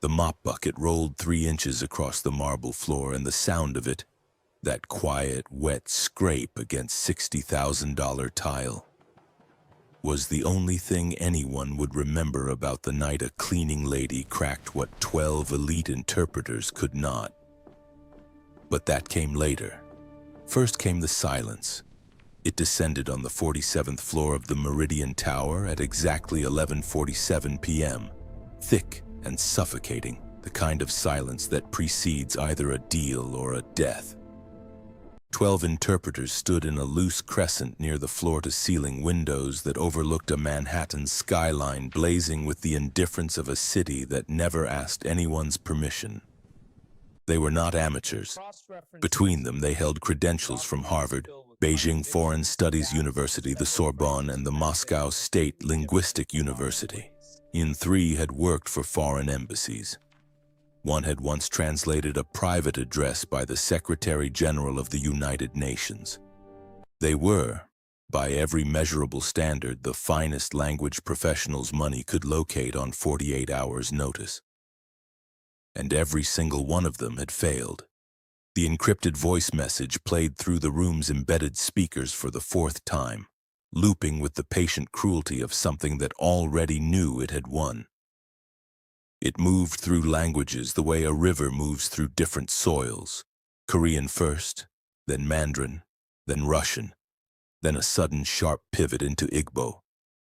The mop bucket rolled 3 inches across the marble floor, and the sound of it, that quiet, wet scrape against $60,000 tile, was the only thing anyone would remember about the night a cleaning lady cracked what 12 elite interpreters could not. But that came later. First came the silence. It descended on the 47th floor of the Meridian Tower at exactly 11:47 p.m., thick and suffocating, the kind of silence that precedes either a deal or a death. 12 interpreters stood in a loose crescent near the floor-to-ceiling windows that overlooked a Manhattan skyline blazing with the indifference of a city that never asked anyone's permission. They were not amateurs. Between them, they held credentials from Harvard, Beijing Foreign Studies University, the Sorbonne, and the Moscow State Linguistic University. Three had worked for foreign embassies. One had once translated a private address by the Secretary General of the United Nations. They were, by every measurable standard, the finest language professionals money could locate on 48 hours' notice. And every single one of them had failed. The encrypted voice message played through the room's embedded speakers for the 4th time, looping with the patient cruelty of something that already knew it had won. It moved through languages the way a river moves through different soils. Korean first, then Mandarin, then Russian, then a sudden sharp pivot into Igbo,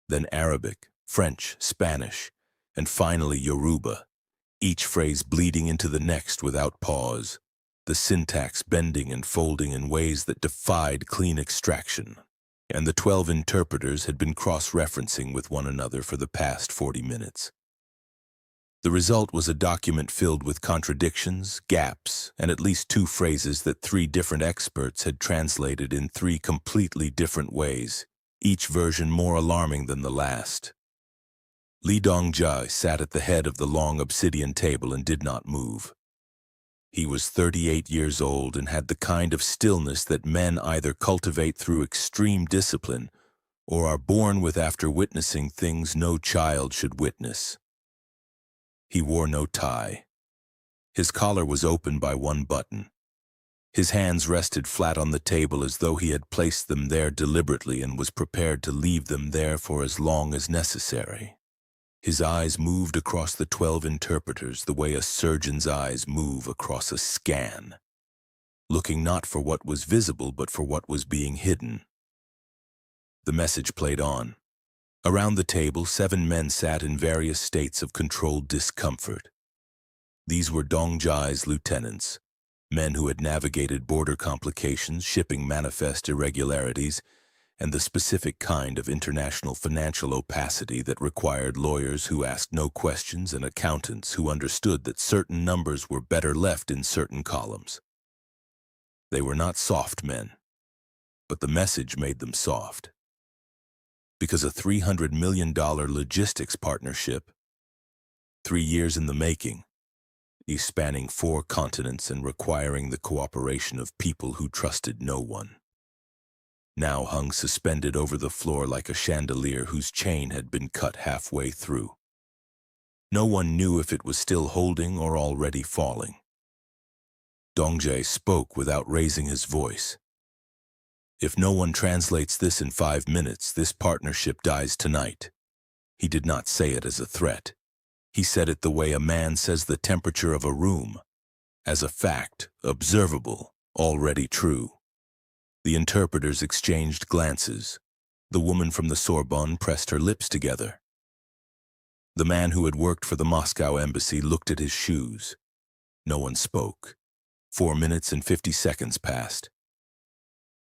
then Arabic, French, Spanish, and finally Yoruba, each phrase bleeding into the next without pause, the syntax bending and folding in ways that defied clean extraction. And the 12 interpreters had been cross-referencing with one another for the past 40 minutes. The result was a document filled with contradictions, gaps, and at least 2 phrases that 3 different experts had translated in 3 completely different ways, each version more alarming than the last. Lee Dong-jae sat at the head of the long obsidian table and did not move. He was 38 years old and had the kind of stillness that men either cultivate through extreme discipline or are born with after witnessing things no child should witness. He wore no tie. His collar was open by one button. His hands rested flat on the table as though he had placed them there deliberately and was prepared to leave them there for as long as necessary. His eyes moved across the 12 interpreters the way a surgeon's eyes move across a scan, looking not for what was visible but for what was being hidden. The message played on. Around the table, 7 men sat in various states of controlled discomfort. These were Dong-jae's lieutenants, men who had navigated border complications, shipping manifest irregularities, and the specific kind of international financial opacity that required lawyers who asked no questions and accountants who understood that certain numbers were better left in certain columns. They were not soft men, but the message made them soft. Because a $300 million logistics partnership, 3 years in the making, each spanning 4 continents and requiring the cooperation of people who trusted no one, now hung suspended over the floor like a chandelier whose chain had been cut halfway through. No one knew if it was still holding or already falling. Dong-jae spoke without raising his voice. If no one translates this in 5 minutes, this partnership dies tonight. He did not say it as a threat. He said it the way a man says the temperature of a room, as a fact, observable, already true. The interpreters exchanged glances. The woman from the Sorbonne pressed her lips together. The man who had worked for the Moscow embassy looked at his shoes. No one spoke. 4 minutes and 50 seconds passed.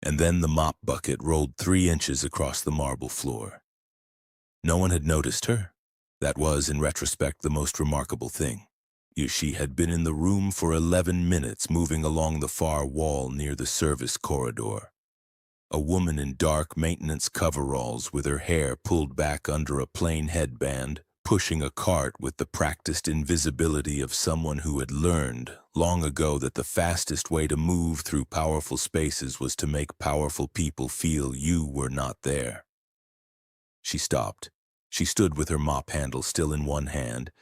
And then the mop bucket rolled 3 inches across the marble floor. No one had noticed her. That was, in retrospect, the most remarkable thing. She had been in the room for 11 minutes, moving along the far wall near the service corridor. A woman in dark maintenance coveralls with her hair pulled back under a plain headband, pushing a cart with the practiced invisibility of someone who had learned long ago that the fastest way to move through powerful spaces was to make powerful people feel you were not there. She stopped. She stood with her mop handle still in one hand,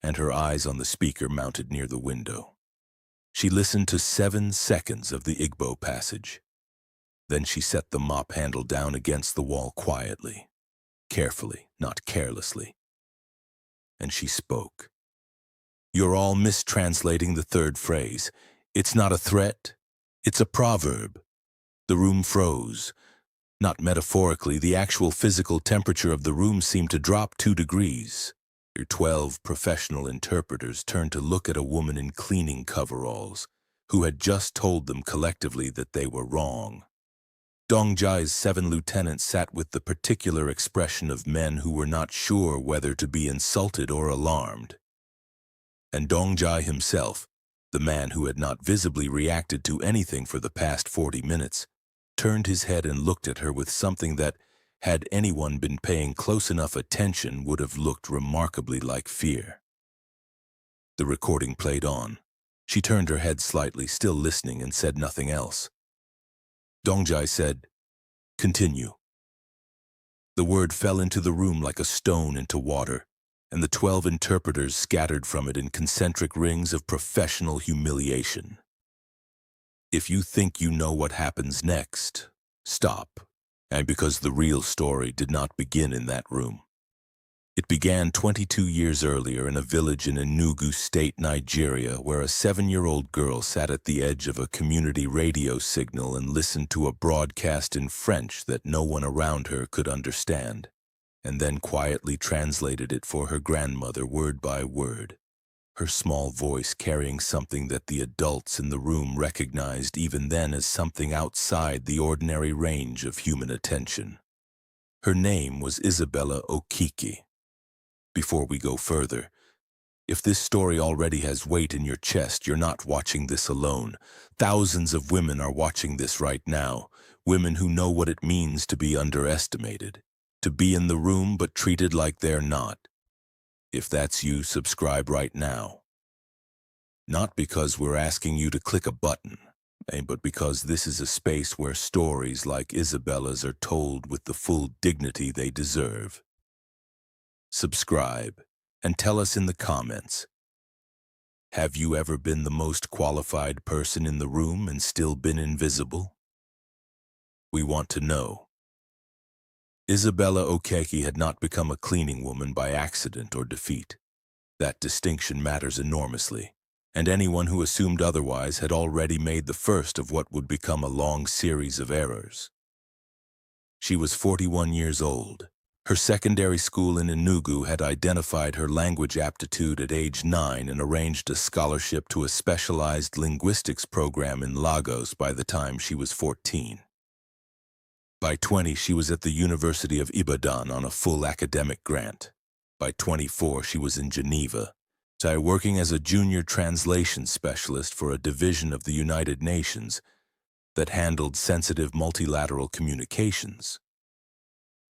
and her eyes on the speaker mounted near the window. She listened to 7 seconds of the Igbo passage. Then she set the mop handle down against the wall quietly, carefully, not carelessly. And she spoke. "You're all mistranslating the third phrase. It's not a threat, it's a proverb." The room froze. Not metaphorically, the actual physical temperature of the room seemed to drop 2 degrees. Your 12 professional interpreters turned to look at a woman in cleaning coveralls, who had just told them collectively that they were wrong. Dongjai's 7 lieutenants sat with the particular expression of men who were not sure whether to be insulted or alarmed. And Dongjai himself, the man who had not visibly reacted to anything for the past 40 minutes, turned his head and looked at her with something that, had anyone been paying close enough attention, would have looked remarkably like fear. The recording played on. She turned her head slightly, still listening, and said nothing else. Dongjai said, "Continue." The word fell into the room like a stone into water, and the 12 interpreters scattered from it in concentric rings of professional humiliation. If you think you know what happens next, stop, and because the real story did not begin in that room. It began 22 years earlier in a village in Enugu State, Nigeria, where a 7-year-old girl sat at the edge of a community radio signal and listened to a broadcast in French that no one around her could understand, and then quietly translated it for her grandmother word by word, her small voice carrying something that the adults in the room recognized even then as something outside the ordinary range of human attention. Her name was Isabella Okiki. Before we go further, if this story already has weight in your chest, you're not watching this alone. Thousands of women are watching this right now, women who know what it means to be underestimated, to be in the room but treated like they're not. If that's you, subscribe right now. Not because we're asking you to click a button, but because this is a space where stories like Isabella's are told with the full dignity they deserve. Subscribe and tell us in the comments, have you ever been the most qualified person in the room and still been invisible? We want to know. Isabella Okeki had not become a cleaning woman by accident or defeat. That distinction matters enormously, and anyone who assumed otherwise had already made the first of what would become a long series of errors. She was 41 years old. Her secondary school in Enugu had identified her language aptitude at age 9 and arranged a scholarship to a specialized linguistics program in Lagos by the time she was 14. By 20, she was at the University of Ibadan on a full academic grant. By 24, she was in Geneva, working as a junior translation specialist for a division of the United Nations that handled sensitive multilateral communications.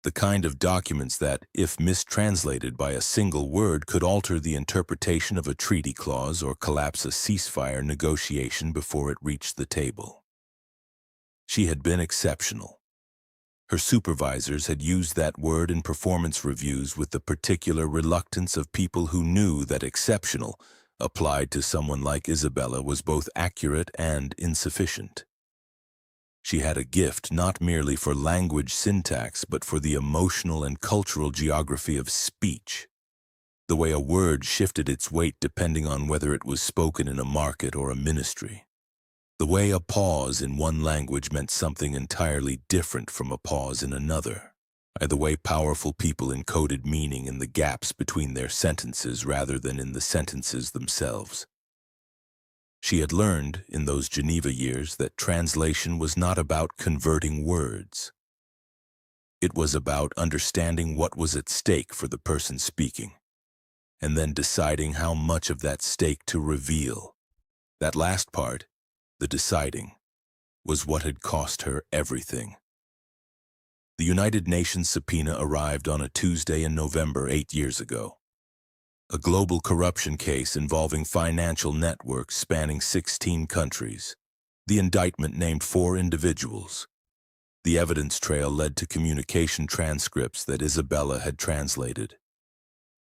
The kind of documents that, if mistranslated by a single word, could alter the interpretation of a treaty clause or collapse a ceasefire negotiation before it reached the table. She had been exceptional. Her supervisors had used that word in performance reviews with the particular reluctance of people who knew that exceptional, applied to someone like Isabella, was both accurate and insufficient. She had a gift not merely for language syntax, but for the emotional and cultural geography of speech, the way a word shifted its weight depending on whether it was spoken in a market or a ministry, the way a pause in one language meant something entirely different from a pause in another, the way powerful people encoded meaning in the gaps between their sentences rather than in the sentences themselves. She had learned in those Geneva years that translation was not about converting words. It was about understanding what was at stake for the person speaking, and then deciding how much of that stake to reveal. That last part, the deciding, was what had cost her everything. The United Nations subpoena arrived on a Tuesday in November 8 years ago. A global corruption case involving financial networks spanning 16 countries. The indictment named 4 individuals. The evidence trail led to communication transcripts that Isabella had translated.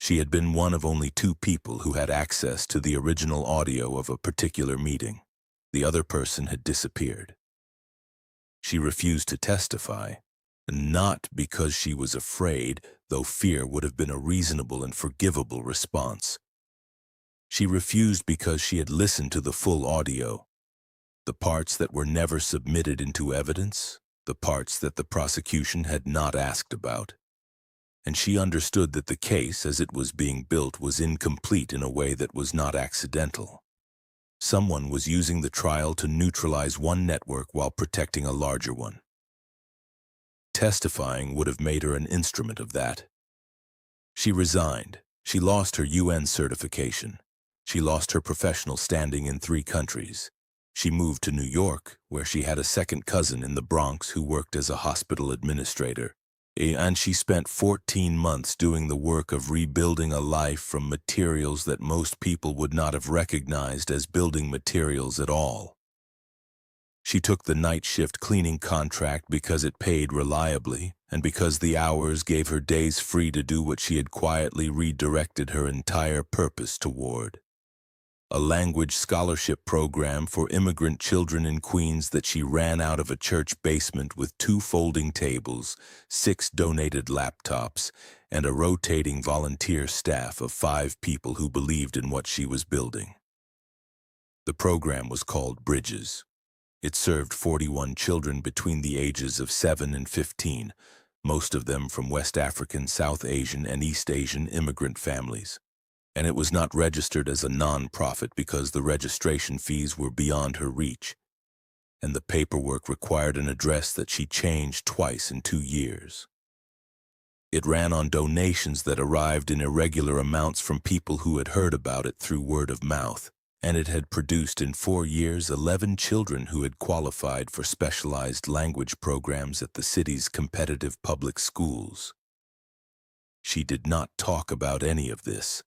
She had been one of only 2 people who had access to the original audio of a particular meeting. The other person had disappeared. She refused to testify, not because she was afraid, though fear would have been a reasonable and forgivable response. She refused because she had listened to the full audio, the parts that were never submitted into evidence, the parts that the prosecution had not asked about. And she understood that the case, as it was being built, was incomplete in a way that was not accidental. Someone was using the trial to neutralize one network while protecting a larger one. Testifying would have made her an instrument of that. She resigned. She lost her UN certification. She lost her professional standing in 3 countries. She moved to New York, where she had a second cousin in the Bronx who worked as a hospital administrator. And she spent 14 months doing the work of rebuilding a life from materials that most people would not have recognized as building materials at all. She took the night shift cleaning contract because it paid reliably, and because the hours gave her days free to do what she had quietly redirected her entire purpose toward. A language scholarship program for immigrant children in Queens that she ran out of a church basement with 2 folding tables, 6 donated laptops, and a rotating volunteer staff of 5 people who believed in what she was building. The program was called Bridges. It served 41 children between the ages of 7 and 15, most of them from West African, South Asian, and East Asian immigrant families. And it was not registered as a non-profit because the registration fees were beyond her reach, and the paperwork required an address that she changed twice in 2 years. It ran on donations that arrived in irregular amounts from people who had heard about it through word of mouth, and it had produced in 4 years 11 children who had qualified for specialized language programs at the city's competitive public schools. She did not talk about any of this.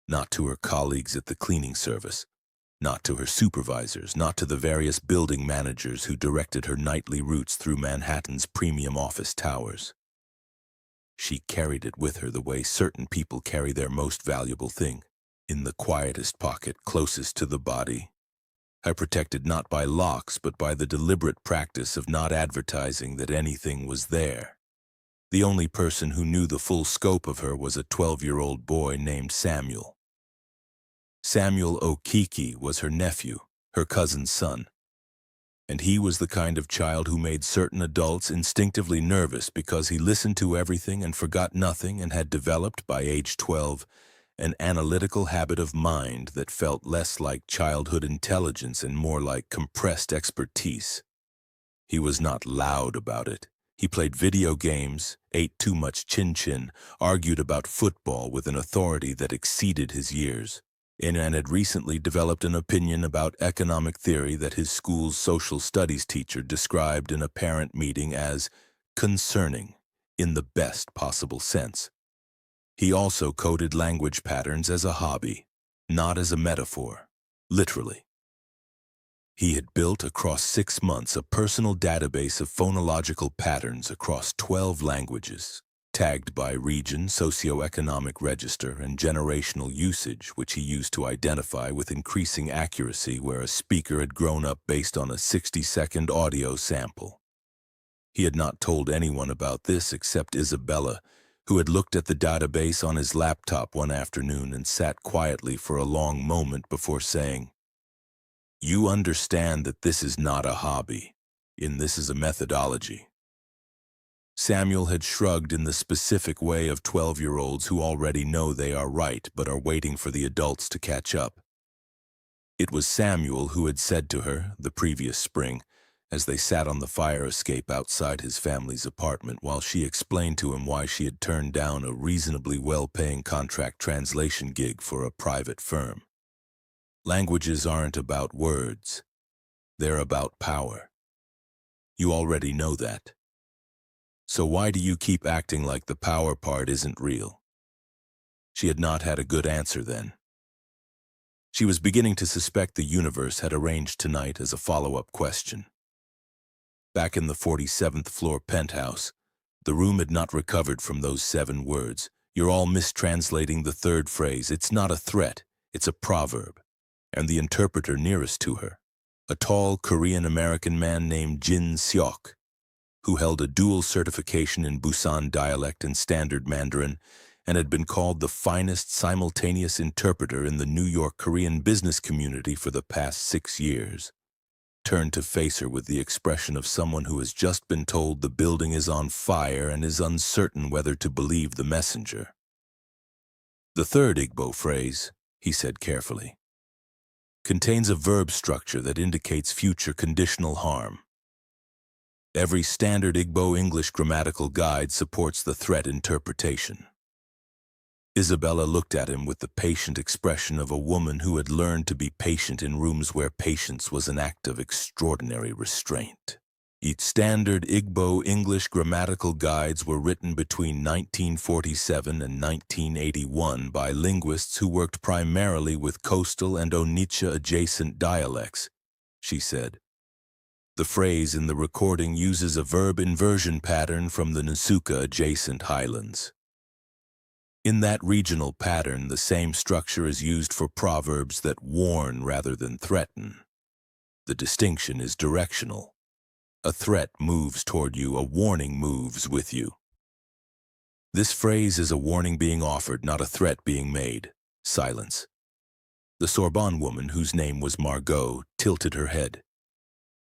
Not to her colleagues at the cleaning service, not to her supervisors, not to the various building managers who directed her nightly routes through Manhattan's premium office towers. She carried it with her the way certain people carry their most valuable thing, in the quietest pocket closest to the body. Protected not by locks but by the deliberate practice of not advertising that anything was there. The only person who knew the full scope of her was a 12-year-old boy named Samuel. Samuel Okiki was her nephew, her cousin's son. And he was the kind of child who made certain adults instinctively nervous because he listened to everything and forgot nothing and had developed, by age 12, an analytical habit of mind that felt less like childhood intelligence and more like compressed expertise. He was not loud about it. He played video games, ate too much chin-chin, argued about football with an authority that exceeded his years, and had recently developed an opinion about economic theory that his school's social studies teacher described in a parent meeting as concerning, in the best possible sense. He also coded language patterns as a hobby, not as a metaphor, literally. He had built across 6 months a personal database of phonological patterns across 12 languages, tagged by region, socioeconomic register, and generational usage, which he used to identify with increasing accuracy where a speaker had grown up based on a 60-second audio sample. He had not told anyone about this except Isabella, who had looked at the database on his laptop one afternoon and sat quietly for a long moment before saying, "You understand that this is not a hobby, and this is a methodology." Samuel had shrugged in the specific way of 12-year-olds who already know they are right but are waiting for the adults to catch up. It was Samuel who had said to her, the previous spring, as they sat on the fire escape outside his family's apartment while she explained to him why she had turned down a reasonably well-paying contract translation gig for a private firm. Languages aren't about words. They're about power. You already know that. So why do you keep acting like the power part isn't real? She had not had a good answer then. She was beginning to suspect the universe had arranged tonight as a follow-up question. Back in the 47th floor penthouse, the room had not recovered from those 7 words, You're all mistranslating the third phrase. It's not a threat, it's a proverb. And the interpreter nearest to her, a tall Korean-American man named Jin Seok, who held a dual certification in Busan dialect and Standard Mandarin and had been called the finest simultaneous interpreter in the New York Korean business community for the past 6 years, turned to face her with the expression of someone who has just been told the building is on fire and is uncertain whether to believe the messenger. The third Igbo phrase, he said carefully, contains a verb structure that indicates future conditional harm. Every standard Igbo English grammatical guide supports the threat interpretation. Isabella looked at him with the patient expression of a woman who had learned to be patient in rooms where patience was an act of extraordinary restraint. Each standard Igbo English grammatical guides were written between 1947 and 1981 by linguists who worked primarily with coastal and Onitsha-adjacent dialects, she said. The phrase in the recording uses a verb inversion pattern from the Nsuka-adjacent highlands. In that regional pattern, the same structure is used for proverbs that warn rather than threaten. The distinction is directional. A threat moves toward you, a warning moves with you. This phrase is a warning being offered, not a threat being made. Silence. The Sorbonne woman, whose name was Margot, tilted her head.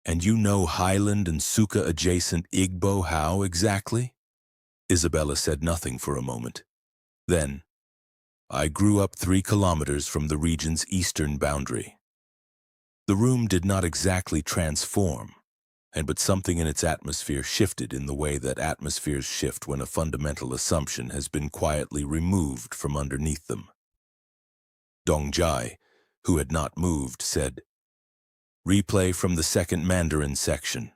And you know Highland and Suka-adjacent Igbo how exactly? Isabella said nothing for a moment. Then, I grew up 3 kilometers from the region's eastern boundary. The room did not exactly transform, but something in its atmosphere shifted in the way that atmospheres shift when a fundamental assumption has been quietly removed from underneath them. Dongjai, who had not moved, said, "Replay from the second Mandarin section."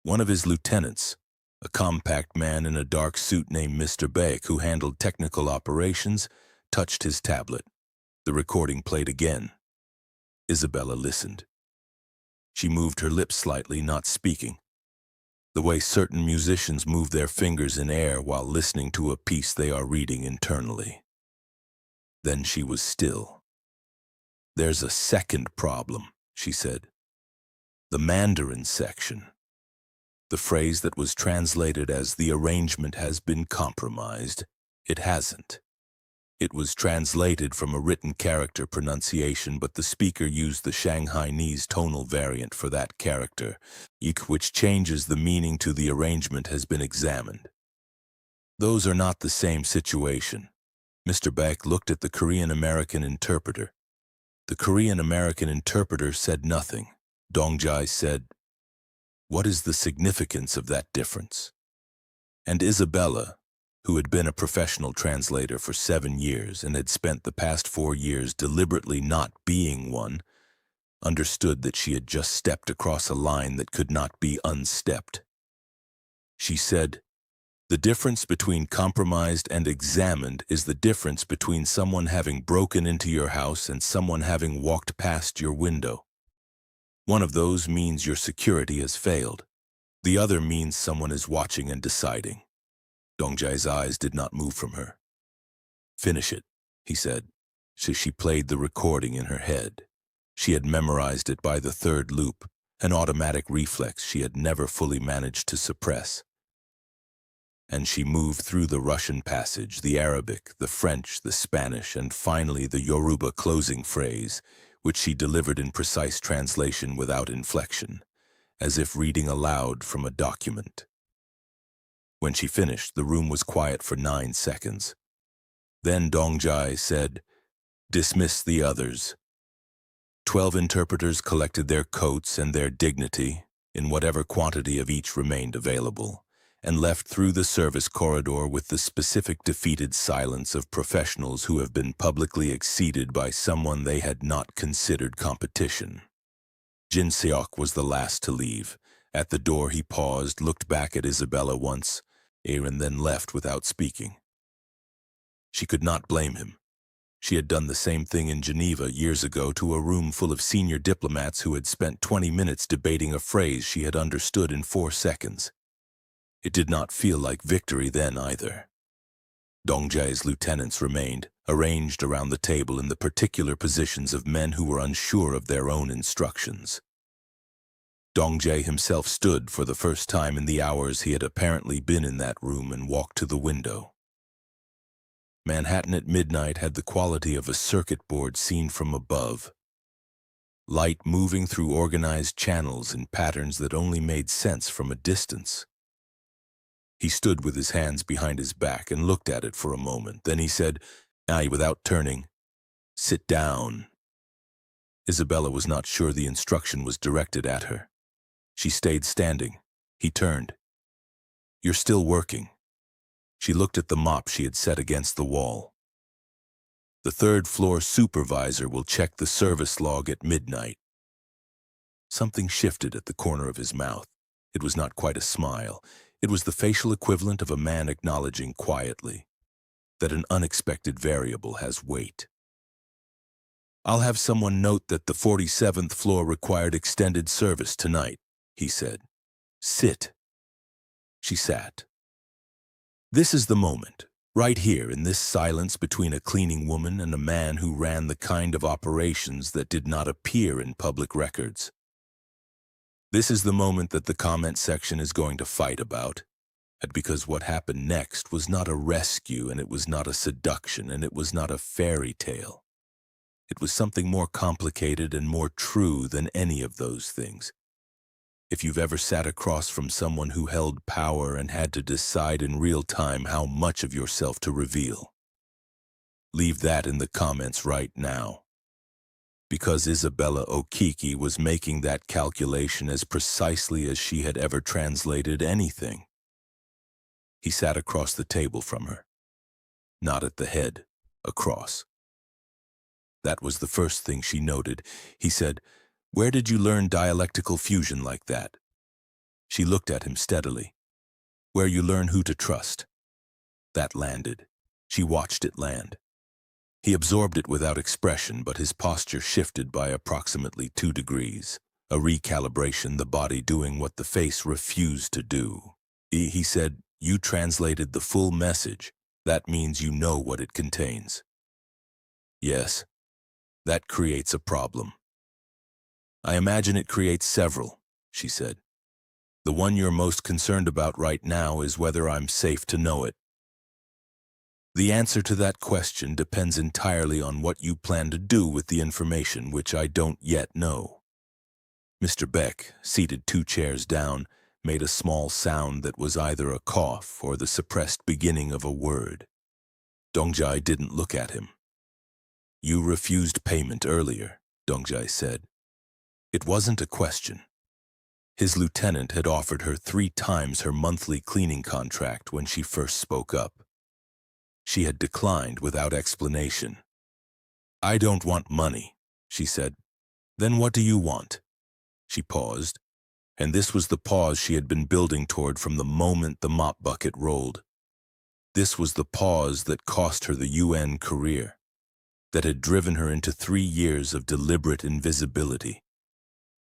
One of his lieutenants, a compact man in a dark suit named Mr. Baek, who handled technical operations, touched his tablet. The recording played again. Isabella listened. She moved her lips slightly, not speaking, the way certain musicians move their fingers in air while listening to a piece they are reading internally. Then she was still. "There's a second problem," she said. "The Mandarin section. The phrase that was translated as the arrangement has been compromised, it hasn't. It was translated from a written character pronunciation, but the speaker used the Shanghainese tonal variant for that character, which changes the meaning to the arrangement has been examined. Those are not the same situation." Mr. Beck looked at the Korean-American interpreter. The Korean-American interpreter said nothing. Dongjai said, "What is the significance of that difference?" And Isabella, who had been a professional translator for 7 years and had spent the past 4 years deliberately not being one, understood that she had just stepped across a line that could not be unstepped. She said, "The difference between compromised and examined is the difference between someone having broken into your house and someone having walked past your window. One of those means your security has failed. The other means someone is watching and deciding." Dongjai's eyes did not move from her. "Finish it," he said. She played the recording in her head. She had memorized it by the 3rd loop, an automatic reflex she had never fully managed to suppress. And she moved through the Russian passage, the Arabic, the French, the Spanish, and finally the Yoruba closing phrase, which she delivered in precise translation without inflection, as if reading aloud from a document. When she finished, the room was quiet for 9 seconds. Then Dongjai said, "Dismiss the others." 12 interpreters collected their coats and their dignity, in whatever quantity of each remained available, and left through the service corridor with the specific defeated silence of professionals who have been publicly exceeded by someone they had not considered competition. Jin Seok was the last to leave. At the door he paused, looked back at Isabella once, and then left without speaking. She could not blame him. She had done the same thing in Geneva years ago to a room full of senior diplomats who had spent 20 minutes debating a phrase she had understood in 4 seconds. It did not feel like victory then either. Dongjae's lieutenants remained, arranged around the table in the particular positions of men who were unsure of their own instructions. Dongjae himself stood for the first time in the hours he had apparently been in that room and walked to the window. Manhattan at midnight had the quality of a circuit board seen from above. Light moving through organized channels in patterns that only made sense from a distance. He stood with his hands behind his back and looked at it for a moment. Then he said, without turning, "Sit down." Isabella was not sure the instruction was directed at her. She stayed standing. He turned. "You're still working." She looked at the mop she had set against the wall. "The third-floor supervisor will check the service log at midnight." Something shifted at the corner of his mouth. It was not quite a smile. It was the facial equivalent of a man acknowledging quietly that an unexpected variable has weight. "I'll have someone note that the 47th floor required extended service tonight," he said. "Sit." She sat. This is the moment, right here in this silence between a cleaning woman and a man who ran the kind of operations that did not appear in public records. This is the moment that the comment section is going to fight about, and because what happened next was not a rescue, and it was not a seduction, and it was not a fairy tale. It was something more complicated and more true than any of those things. If you've ever sat across from someone who held power and had to decide in real time how much of yourself to reveal, leave that in the comments right now. Because Isabella Okiki was making that calculation as precisely as she had ever translated anything. He sat across the table from her. Not at the head, across. That was the first thing she noted. He said, "Where did you learn dialectical fusion like that?" She looked at him steadily. "Where you learn who to trust." That landed. She watched it land. He absorbed it without expression, but his posture shifted by approximately 2 degrees, a recalibration, the body doing what the face refused to do. He said, "You translated the full message. That means you know what it contains." "Yes, that creates a problem." "I imagine it creates several," she said. "The one you're most concerned about right now is whether I'm safe to know it." "The answer to that question depends entirely on what you plan to do with the information, which I don't yet know." Mr. Beck, seated 2 chairs down, made a small sound that was either a cough or the suppressed beginning of a word. Dongjae didn't look at him. "You refused payment earlier," Dongjae said. It wasn't a question. His lieutenant had offered her 3 times her monthly cleaning contract when she first spoke up. She had declined without explanation. "I don't want money," she said. "Then what do you want?" She paused, and this was the pause she had been building toward from the moment the mop bucket rolled. This was the pause that cost her the UN career, that had driven her into 3 years of deliberate invisibility,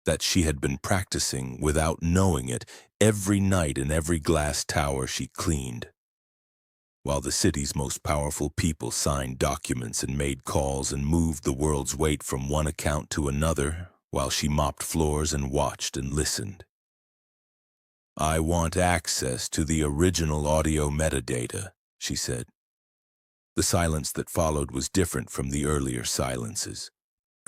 that she had been practicing without knowing it every night in every glass tower she cleaned. While the city's most powerful people signed documents and made calls and moved the world's weight from one account to another, while she mopped floors and watched and listened. "I want access to the original audio metadata," she said. The silence that followed was different from the earlier silences.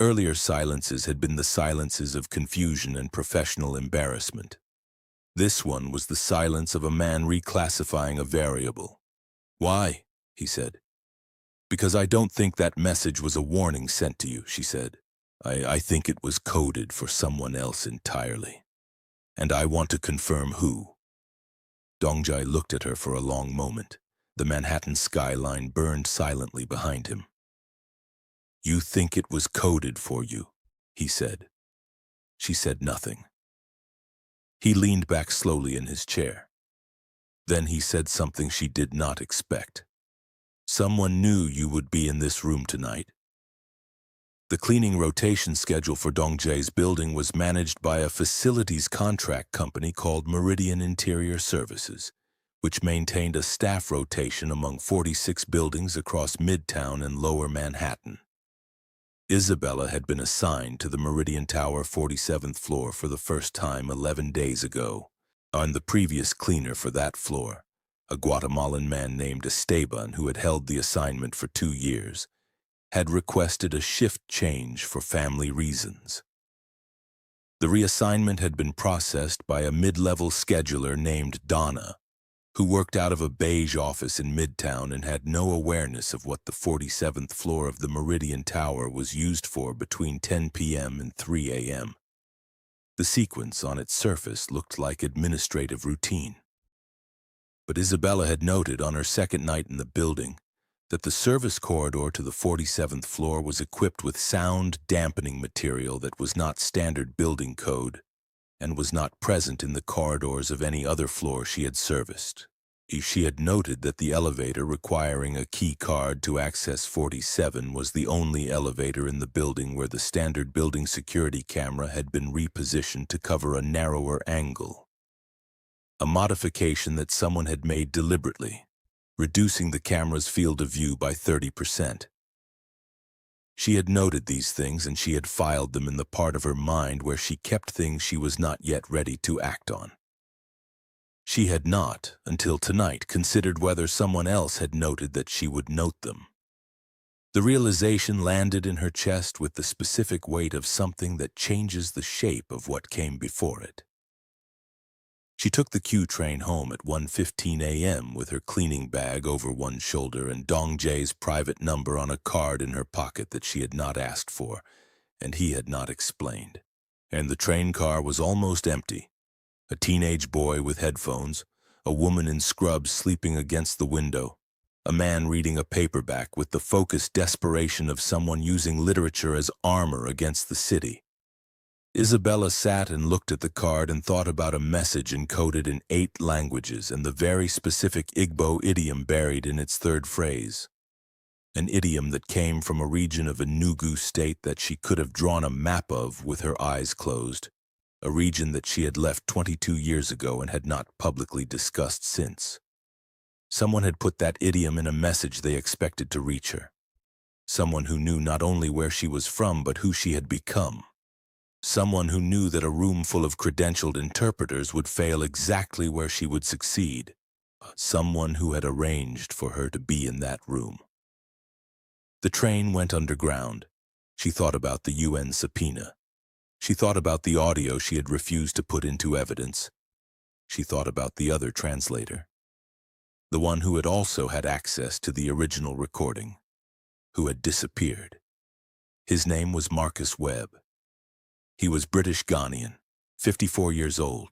Earlier silences had been the silences of confusion and professional embarrassment. This one was the silence of a man reclassifying a variable. "Why?" he said. "Because I don't think that message was a warning sent to you," she said. I think it was coded for someone else entirely. And I want to confirm who." Dongjae looked at her for a long moment. The Manhattan skyline burned silently behind him. "You think it was coded for you," he said. She said nothing. He leaned back slowly in his chair. Then he said something she did not expect. "Someone knew you would be in this room tonight." The cleaning rotation schedule for Dongjae's building was managed by a facilities contract company called Meridian Interior Services, which maintained a staff rotation among 46 buildings across Midtown and Lower Manhattan. Isabella had been assigned to the Meridian Tower 47th floor for the first time 11 days ago. On the previous cleaner for that floor, a Guatemalan man named Esteban, who had held the assignment for 2 years, had requested a shift change for family reasons. The reassignment had been processed by a mid-level scheduler named Donna, who worked out of a beige office in Midtown and had no awareness of what the 47th floor of the Meridian Tower was used for between 10 p.m. and 3 a.m. The sequence on its surface looked like administrative routine. But Isabella had noted on her second night in the building that the service corridor to the 47th floor was equipped with sound-dampening material that was not standard building code and was not present in the corridors of any other floor she had serviced. She had noted that the elevator requiring a key card to access 47 was the only elevator in the building where the standard building security camera had been repositioned to cover a narrower angle. A modification that someone had made deliberately, reducing the camera's field of view by 30%. She had noted these things and she had filed them in the part of her mind where she kept things she was not yet ready to act on. She had not, until tonight, considered whether someone else had noted that she would note them. The realization landed in her chest with the specific weight of something that changes the shape of what came before it. She took the Q train home at 1:15 a.m. with her cleaning bag over one shoulder and Dong Jae's private number on a card in her pocket that she had not asked for, and he had not explained. And the train car was almost empty. A teenage boy with headphones, a woman in scrubs sleeping against the window, a man reading a paperback with the focused desperation of someone using literature as armor against the city. Isabella sat and looked at the card and thought about a message encoded in 8 languages and the very specific Igbo idiom buried in its third phrase. An idiom that came from a region of Enugu state that she could have drawn a map of with her eyes closed, a region that she had left 22 years ago and had not publicly discussed since. Someone had put that idiom in a message they expected to reach her. Someone who knew not only where she was from but who she had become. Someone who knew that a room full of credentialed interpreters would fail exactly where she would succeed. Someone who had arranged for her to be in that room. The train went underground. She thought about the UN subpoena. She thought about the audio she had refused to put into evidence. She thought about the other translator. The one who had also had access to the original recording. Who had disappeared. His name was Marcus Webb. He was British Ghanaian, 54 years old,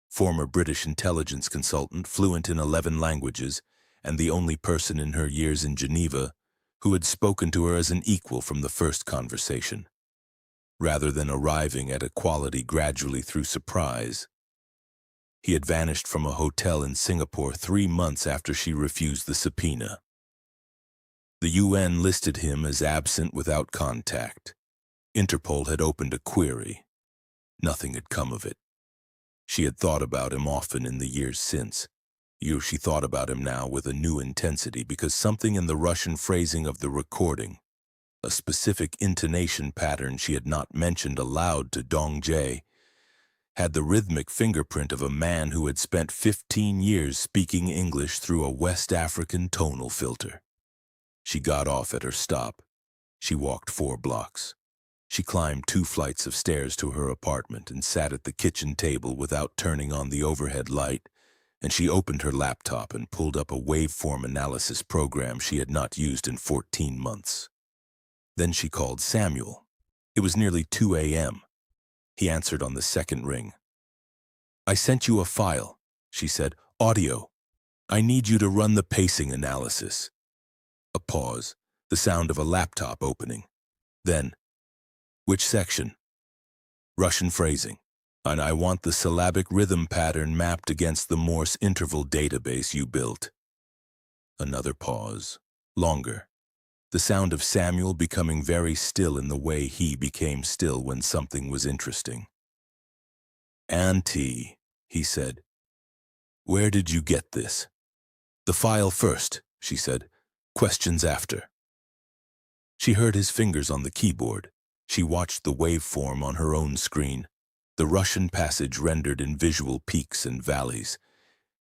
former British intelligence consultant fluent in 11 languages, and the only person in her years in Geneva who had spoken to her as an equal from the first conversation, rather than arriving at equality gradually through surprise. He had vanished from a hotel in Singapore 3 months after she refused the subpoena. The UN listed him as absent without contact. Interpol had opened a query. Nothing had come of it. She had thought about him often in the years since. She thought about him now with a new intensity because something in the Russian phrasing of the recording, a specific intonation pattern she had not mentioned aloud to Dong Jae, had the rhythmic fingerprint of a man who had spent 15 years speaking English through a West African tonal filter. She got off at her stop. She walked 4 blocks. She climbed 2 flights of stairs to her apartment and sat at the kitchen table without turning on the overhead light, and she opened her laptop and pulled up a waveform analysis program she had not used in 14 months. Then she called Samuel. It was nearly 2 a.m. He answered on the second ring. "I sent you a file," she said. "Audio. I need you to run the pacing analysis." A pause, the sound of a laptop opening. Then, "Which section?" "Russian phrasing. And I want the syllabic rhythm pattern mapped against the Morse interval database you built." Another pause, longer. The sound of Samuel becoming very still in the way he became still when something was interesting. "Auntie," he said, "where did you get this?" The file first, she said. Questions after. She heard his fingers on the keyboard. She watched the waveform on her own screen, the Russian passage rendered in visual peaks and valleys,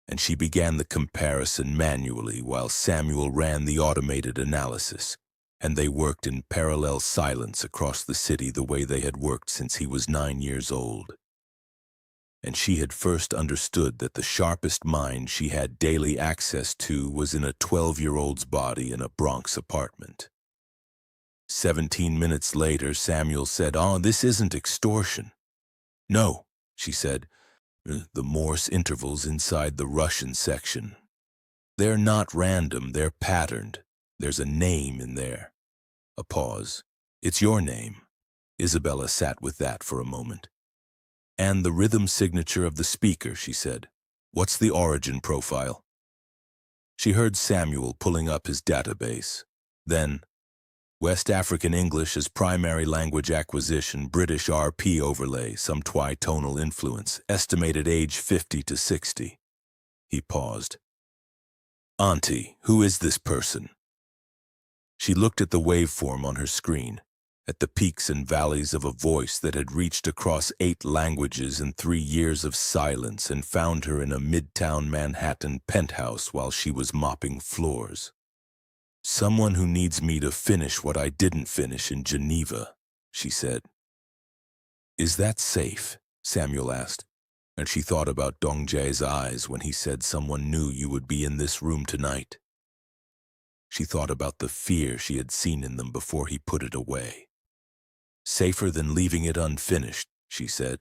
and she began the comparison manually while Samuel ran the automated analysis, and they worked in parallel silence across the city the way they had worked since he was 9 years old. And she had first understood that the sharpest mind she had daily access to was in a 12-year-old's body in a Bronx apartment. 17 minutes later, Samuel said, "Oh, this isn't extortion." "No," she said, "the Morse intervals inside the Russian section. They're not random, they're patterned. There's a name in there." A pause. "It's your name." Isabella sat with that for a moment. "And the rhythm signature of the speaker," she said. "What's the origin profile?" She heard Samuel pulling up his database. Then, West African English as primary language acquisition, British RP overlay, some twitonal influence, estimated age 50 to 60. He paused. "Auntie, who is this person?" She looked at the waveform on her screen, at the peaks and valleys of a voice that had reached across 8 languages in 3 years of silence and found her in a midtown Manhattan penthouse while she was mopping floors. "Someone who needs me to finish what I didn't finish in Geneva," she said. "Is that safe?" Samuel asked, and she thought about Dongjae's eyes when he said someone knew you would be in this room tonight. She thought about the fear she had seen in them before he put it away. "Safer than leaving it unfinished," she said.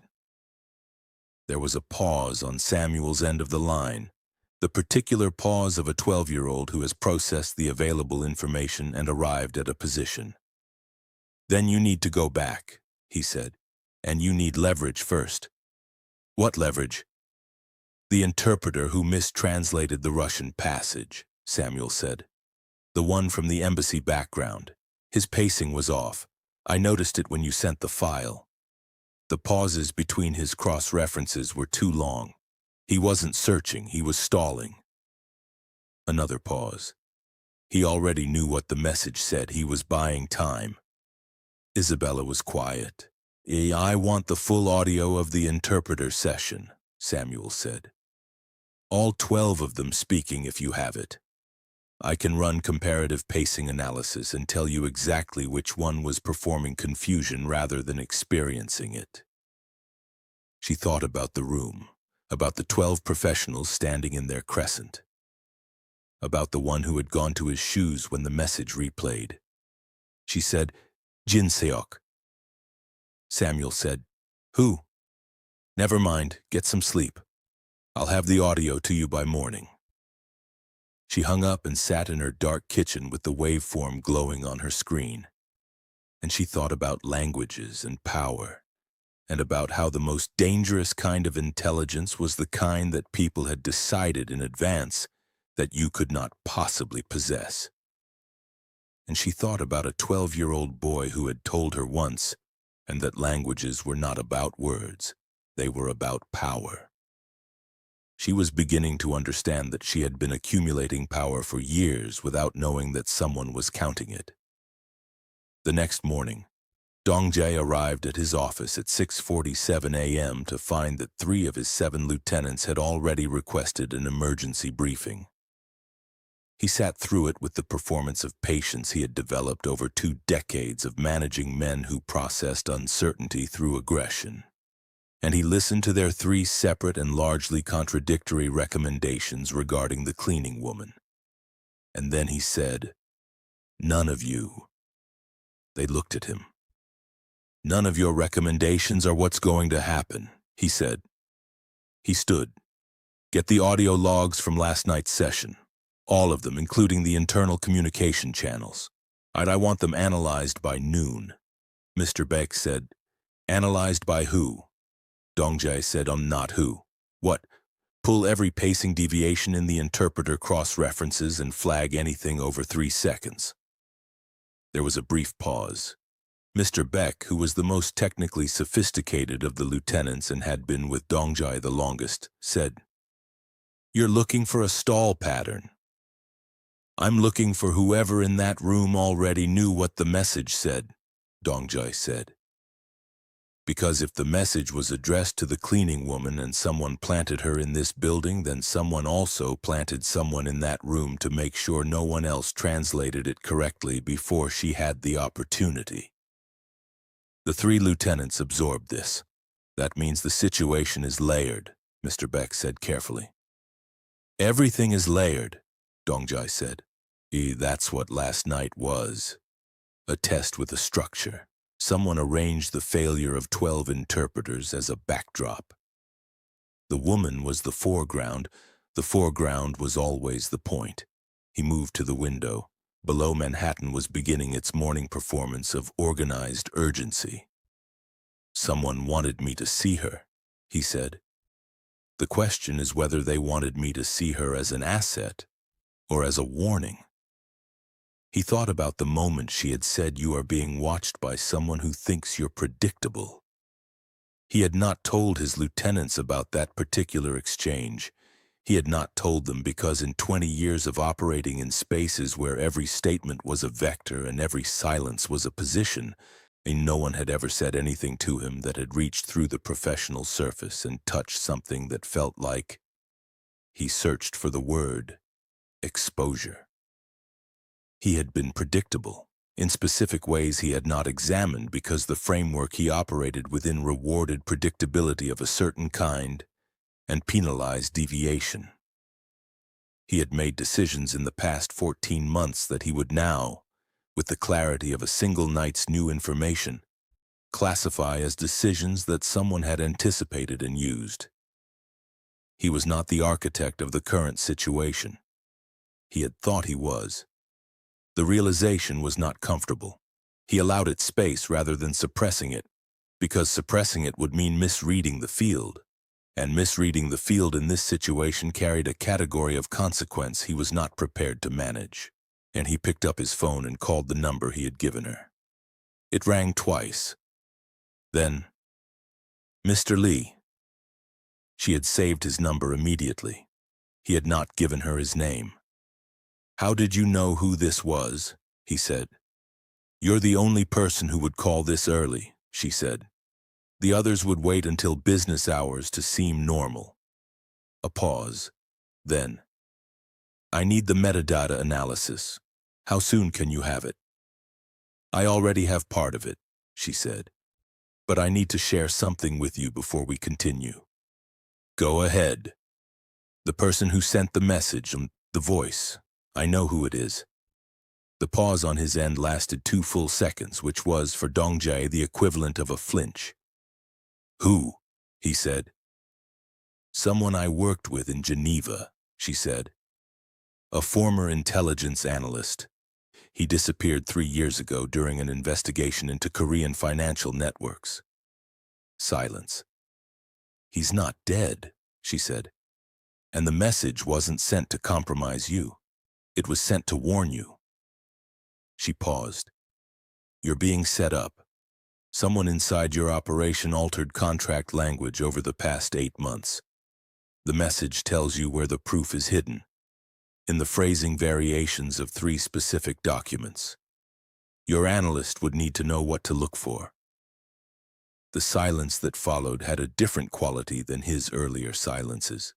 There was a pause on Samuel's end of the line, the particular pause of a 12-year-old who has processed the available information and arrived at a position. "Then you need to go back," he said, "and you need leverage first." "What leverage?" "The interpreter who mistranslated the Russian passage," Samuel said. "The one from the embassy background. His pacing was off. I noticed it when you sent the file. The pauses between his cross-references were too long. He wasn't searching, he was stalling." Another pause. He already knew what the message said. He was buying time. Isabella was quiet. "I want the full audio of the interpreter session," Samuel said. "All 12 of them speaking if you have it. I can run comparative pacing analysis and tell you exactly which one was performing confusion rather than experiencing it." She thought about the room, about the 12 professionals standing in their crescent, about the one who had gone to his shoes when the message replayed. She said, "Jin Seok." Samuel said, "Who?" "Never mind, get some sleep. I'll have the audio to you by morning." She hung up and sat in her dark kitchen with the waveform glowing on her screen. And she thought about languages and power, and about how the most dangerous kind of intelligence was the kind that people had decided in advance that you could not possibly possess. And she thought about a 12-year-old boy who had told her once, and that languages were not about words, they were about power. She was beginning to understand that she had been accumulating power for years without knowing that someone was counting it. The next morning, Dongjae arrived at his office at 6:47 a.m. to find that 3 of his 7 lieutenants had already requested an emergency briefing. He sat through it with the performance of patience he had developed over 2 decades of managing men who processed uncertainty through aggression. And he listened to their 3 separate and largely contradictory recommendations regarding the cleaning woman. And then he said, "None of you." They looked at him. "None of your recommendations are what's going to happen," he said. He stood. "Get the audio logs from last night's session. All of them, including the internal communication channels. I want them analyzed by noon." Mr. Beck said, "Analyzed by who?" Dongjae said, "Not who. What? Pull every pacing deviation in the interpreter cross-references and flag anything over 3 seconds." There was a brief pause. Mr. Beck, who was the most technically sophisticated of the lieutenants and had been with Dongjae the longest, said, "You're looking for a stall pattern. I'm looking for whoever in that room already knew what the message said, Dongjai said. Because if the message was addressed to the cleaning woman and someone planted her in this building, then someone also planted someone in that room to make sure no one else translated it correctly before she had the opportunity. The three lieutenants absorbed this. That means the situation is layered, Mr. Beck said carefully. Everything is layered, Dongjai said. That's what last night was. A test with a structure. Someone arranged the failure of 12 interpreters as a backdrop. The woman was the foreground. The foreground was always the point. He moved to the window. Below, Manhattan was beginning its morning performance of organized urgency. Someone wanted me to see her, he said. The question is whether they wanted me to see her as an asset or as a warning. He thought about the moment she had said, "You are being watched by someone who thinks you're predictable." He had not told his lieutenants about that particular exchange. He had not told them because in 20 years of operating in spaces where every statement was a vector and every silence was a position, no one had ever said anything to him that had reached through the professional surface and touched something that felt like... He searched for the word, exposure. He had been predictable. In specific ways he had not examined because the framework he operated within rewarded predictability of a certain kind and penalized deviation. He had made decisions in the past 14 months that he would now, with the clarity of a single night's new information, classify as decisions that someone had anticipated and used. He was not the architect of the current situation. He had thought he was. The realization was not comfortable. He allowed it space rather than suppressing it, because suppressing it would mean misreading the field, and misreading the field in this situation carried a category of consequence he was not prepared to manage. And he picked up his phone and called the number he had given her. It rang twice. Then, "Mr. Lee." She had saved his number immediately. He had not given her his name. "How did you know who this was?" he said. "You're the only person who would call this early," she said. "The others would wait until business hours to seem normal." A pause. Then, "I need the metadata analysis. How soon can you have it?" "I already have part of it," she said. "But I need to share something with you before we continue." "Go ahead." "The person who sent the message, the voice. I know who it is." The pause on his end lasted 2 full seconds, which was, for Dongjai, the equivalent of a flinch. "Who?" he said. "Someone I worked with in Geneva," she said. "A former intelligence analyst. He disappeared 3 years ago during an investigation into Korean financial networks." Silence. "He's not dead," she said. "And the message wasn't sent to compromise you. It was sent to warn you." She paused. "You're being set up. Someone inside your operation altered contract language over the past 8 months. The message tells you where the proof is hidden, in the phrasing variations of 3 specific documents. Your analyst would need to know what to look for." The silence that followed had a different quality than his earlier silences.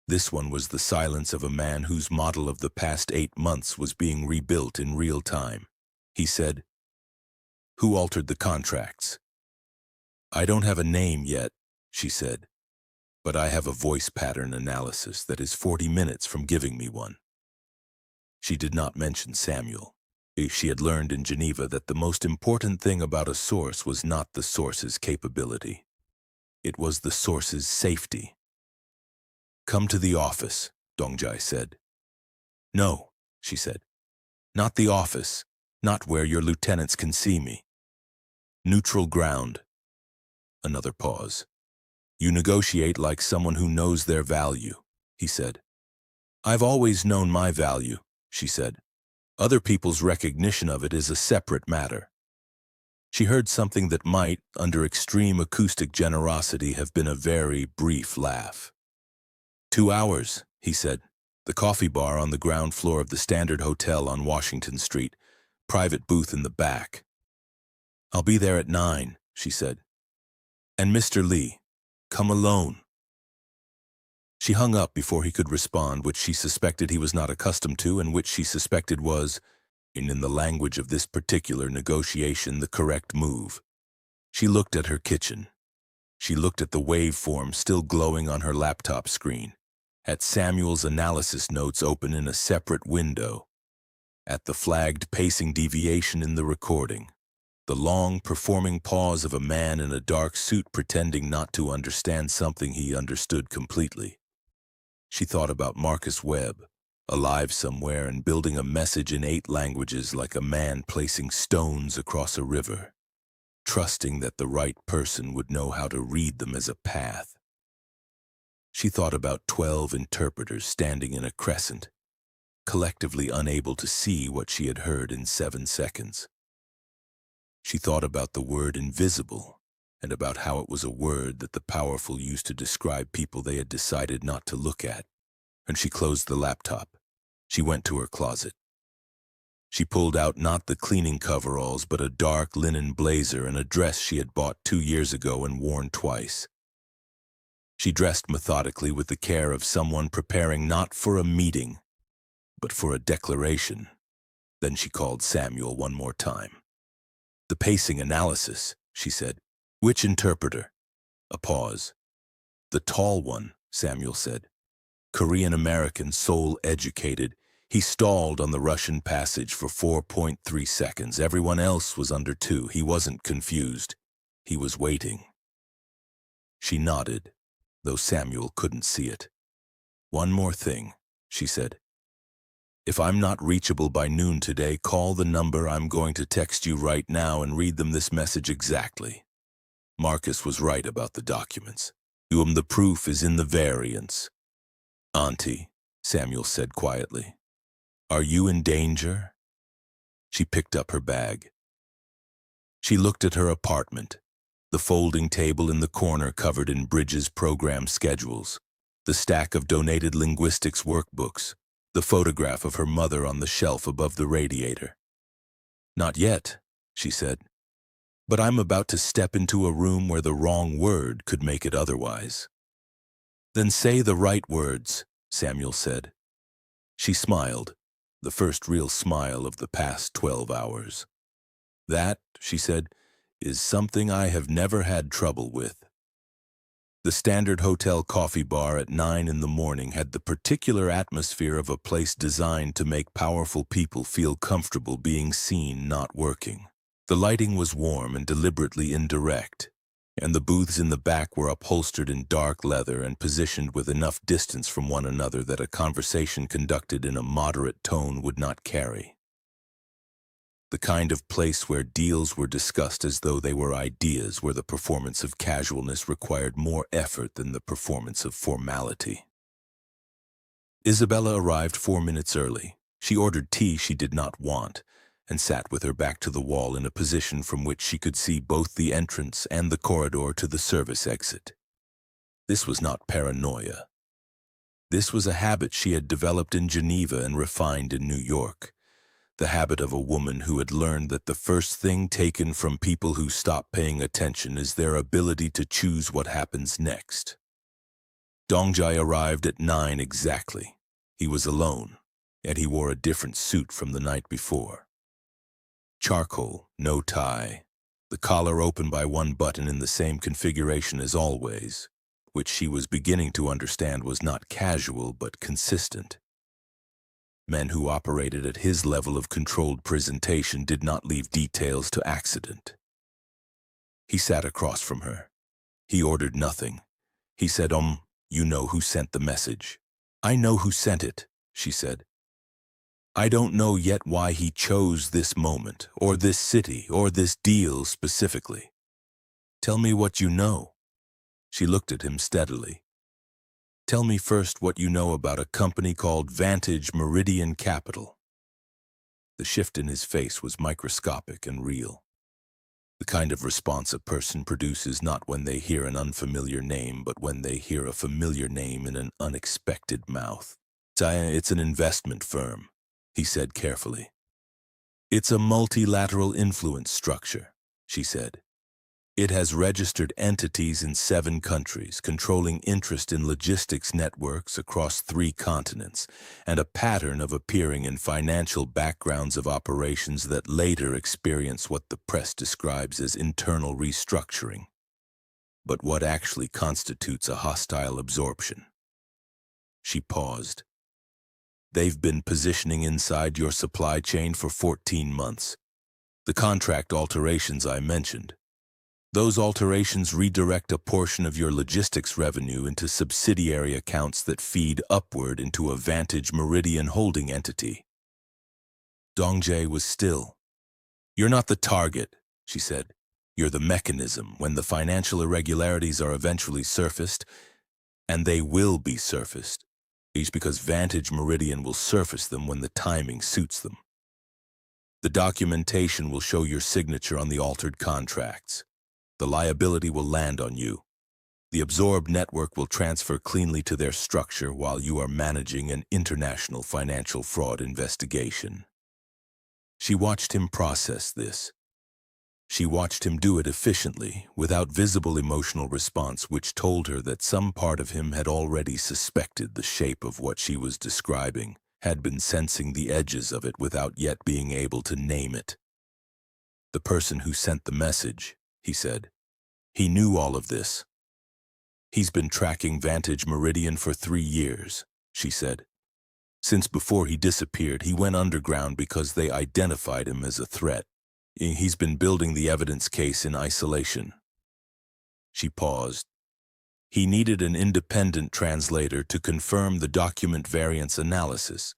This one was the silence of a man whose model of the past 8 months was being rebuilt in real time. He said, "Who altered the contracts?" "I don't have a name yet," she said, "but I have a voice pattern analysis that is 40 minutes from giving me one." She did not mention Samuel. She had learned in Geneva that the most important thing about a source was not the source's capability. It was the source's safety. "Come to the office," Dongjai said. "No," she said. "Not the office, not where your lieutenants can see me. Neutral ground." Another pause. "You negotiate like someone who knows their value," he said. "I've always known my value," she said. "Other people's recognition of it is a separate matter." She heard something that might, under extreme acoustic generosity, have been a very brief laugh. "2 hours," he said. The coffee bar on the ground floor of the Standard Hotel on Washington Street, private booth in the back. "I'll be there at 9, she said. "And Mr. Lee, come alone." She hung up before he could respond, which she suspected he was not accustomed to, and which she suspected was, in the language of this particular negotiation, the correct move. She looked at her kitchen. She looked at the waveform still glowing on her laptop screen, at Samuel's analysis notes open in a separate window, at the flagged pacing deviation in the recording, the long performing pause of a man in a dark suit pretending not to understand something he understood completely. She thought about Marcus Webb, alive somewhere and building a message in 8 languages like a man placing stones across a river, trusting that the right person would know how to read them as a path. She thought about 12 interpreters standing in a crescent, collectively unable to see what she had heard in 7 seconds. She thought about the word invisible, and about how it was a word that the powerful used to describe people they had decided not to look at. And she closed the laptop. She went to her closet. She pulled out not the cleaning coveralls, but a dark linen blazer and a dress she had bought 2 years ago and worn twice. She dressed methodically with the care of someone preparing not for a meeting, but for a declaration. Then she called Samuel one more time. "The pacing analysis," she said. "Which interpreter?" A pause. "The tall one," Samuel said. Korean-American, soul-educated. He stalled on the Russian passage for 4.3 seconds. Everyone else was under 2. He wasn't confused. He was waiting. She nodded, though Samuel couldn't see it. "One more thing," she said. "If I'm not reachable by noon today, call the number I'm going to text you right now and read them this message exactly. Marcus was right about the documents. The proof is in the variants." "Auntie," Samuel said quietly, "are you in danger?" She picked up her bag. She looked at her apartment, the folding table in the corner covered in Bridges program schedules, the stack of donated linguistics workbooks, the photograph of her mother on the shelf above the radiator. "Not yet," she said, "but I'm about to step into a room where the wrong word could make it otherwise." "Then say the right words," Samuel said. She smiled, the first real smile of the past 12 hours. "That," she said, "is something I have never had trouble with." The Standard Hotel coffee bar at 9 in the morning had the particular atmosphere of a place designed to make powerful people feel comfortable being seen not working. The lighting was warm and deliberately indirect, and the booths in the back were upholstered in dark leather and positioned with enough distance from one another that a conversation conducted in a moderate tone would not carry. The kind of place where deals were discussed as though they were ideas, where the performance of casualness required more effort than the performance of formality. Isabella arrived 4 minutes early. She ordered tea she did not want, and sat with her back to the wall in a position from which she could see both the entrance and the corridor to the service exit. This was not paranoia. This was a habit she had developed in Geneva and refined in New York, the habit of a woman who had learned that the first thing taken from people who stop paying attention is their ability to choose what happens next. Dongjai arrived at 9 exactly. He was alone, and he wore a different suit from the night before. Charcoal, no tie, the collar open by one button in the same configuration as always, which she was beginning to understand was not casual but consistent. Men who operated at his level of controlled presentation did not leave details to accident. He sat across from her. He ordered nothing. He said, "You know who sent the message." "I know who sent it," she said. "I don't know yet why he chose this moment, or this city, or this deal specifically." "Tell me what you know." She looked at him steadily. "Tell me first what you know about a company called Vantage Meridian Capital." The shift in his face was microscopic and real. The kind of response a person produces not when they hear an unfamiliar name, but when they hear a familiar name in an unexpected mouth. It's an investment firm, he said carefully. It's a multilateral influence structure, she said. It has registered entities in 7 countries, controlling interest in logistics networks across 3 continents, and a pattern of appearing in financial backgrounds of operations that later experience what the press describes as internal restructuring. But what actually constitutes a hostile absorption? She paused. They've been positioning inside your supply chain for 14 months. The contract alterations I mentioned. Those alterations redirect a portion of your logistics revenue into subsidiary accounts that feed upward into a Vantage Meridian holding entity. Dongjae was still. You're not the target, she said. You're the mechanism. When the financial irregularities are eventually surfaced, and they will be surfaced, each because Vantage Meridian will surface them when the timing suits them. The documentation will show your signature on the altered contracts. The liability will land on you. The absorbed network will transfer cleanly to their structure while you are managing an international financial fraud investigation. She watched him process this. She watched him do it efficiently, without visible emotional response, which told her that some part of him had already suspected the shape of what she was describing, had been sensing the edges of it without yet being able to name it. The person who sent the message, he said. He knew all of this. He's been tracking Vantage Meridian for 3 years, she said. Since before he disappeared, he went underground because they identified him as a threat. He's been building the evidence case in isolation. She paused. He needed an independent translator to confirm the document variance analysis,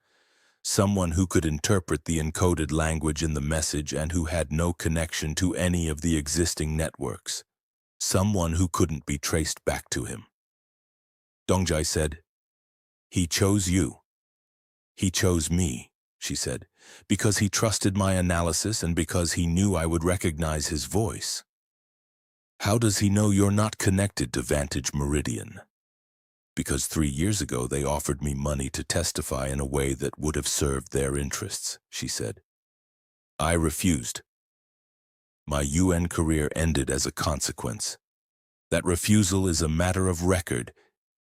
someone who could interpret the encoded language in the message and who had no connection to any of the existing networks, someone who couldn't be traced back to him. Dongjae said, "He chose you. He chose me," she said, "because he trusted my analysis and because he knew I would recognize his voice." "How does he know you're not connected to Vantage Meridian?" "Because 3 years ago they offered me money to testify in a way that would have served their interests," she said. "I refused. My UN career ended as a consequence. That refusal is a matter of record.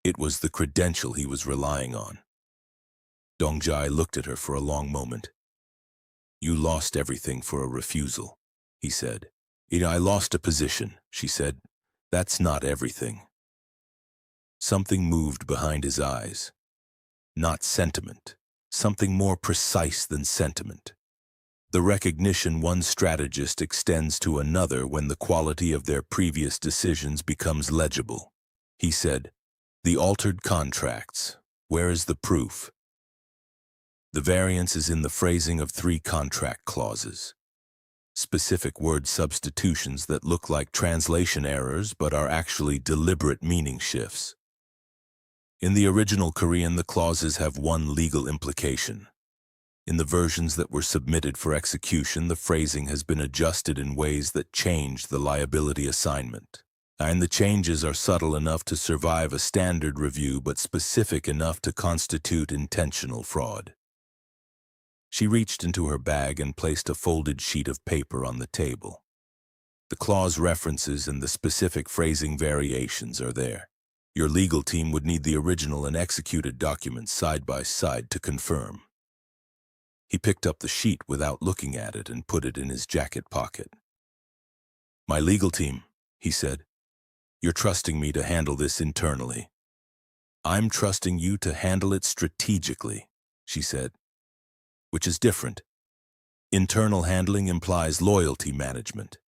It was the credential he was relying on." Dongjae looked at her for a long moment. "You lost everything for a refusal," he said. "I lost a position," she said. "That's not everything." Something moved behind his eyes. Not sentiment. Something more precise than sentiment. The recognition one strategist extends to another when the quality of their previous decisions becomes legible. He said, "The altered contracts. Where is the proof?" "The variance is in the phrasing of 3 contract clauses. Specific word substitutions that look like translation errors but are actually deliberate meaning shifts. In the original Korean, the clauses have one legal implication. In the versions that were submitted for execution, the phrasing has been adjusted in ways that change the liability assignment. And the changes are subtle enough to survive a standard review but specific enough to constitute intentional fraud." She reached into her bag and placed a folded sheet of paper on the table. "The clause references and the specific phrasing variations are there. Your legal team would need the original and executed documents side by side to confirm." He picked up the sheet without looking at it and put it in his jacket pocket. "My legal team," he said. "You're trusting me to handle this internally." "I'm trusting you to handle it strategically," she said. "Which is different. Internal handling implies loyalty management.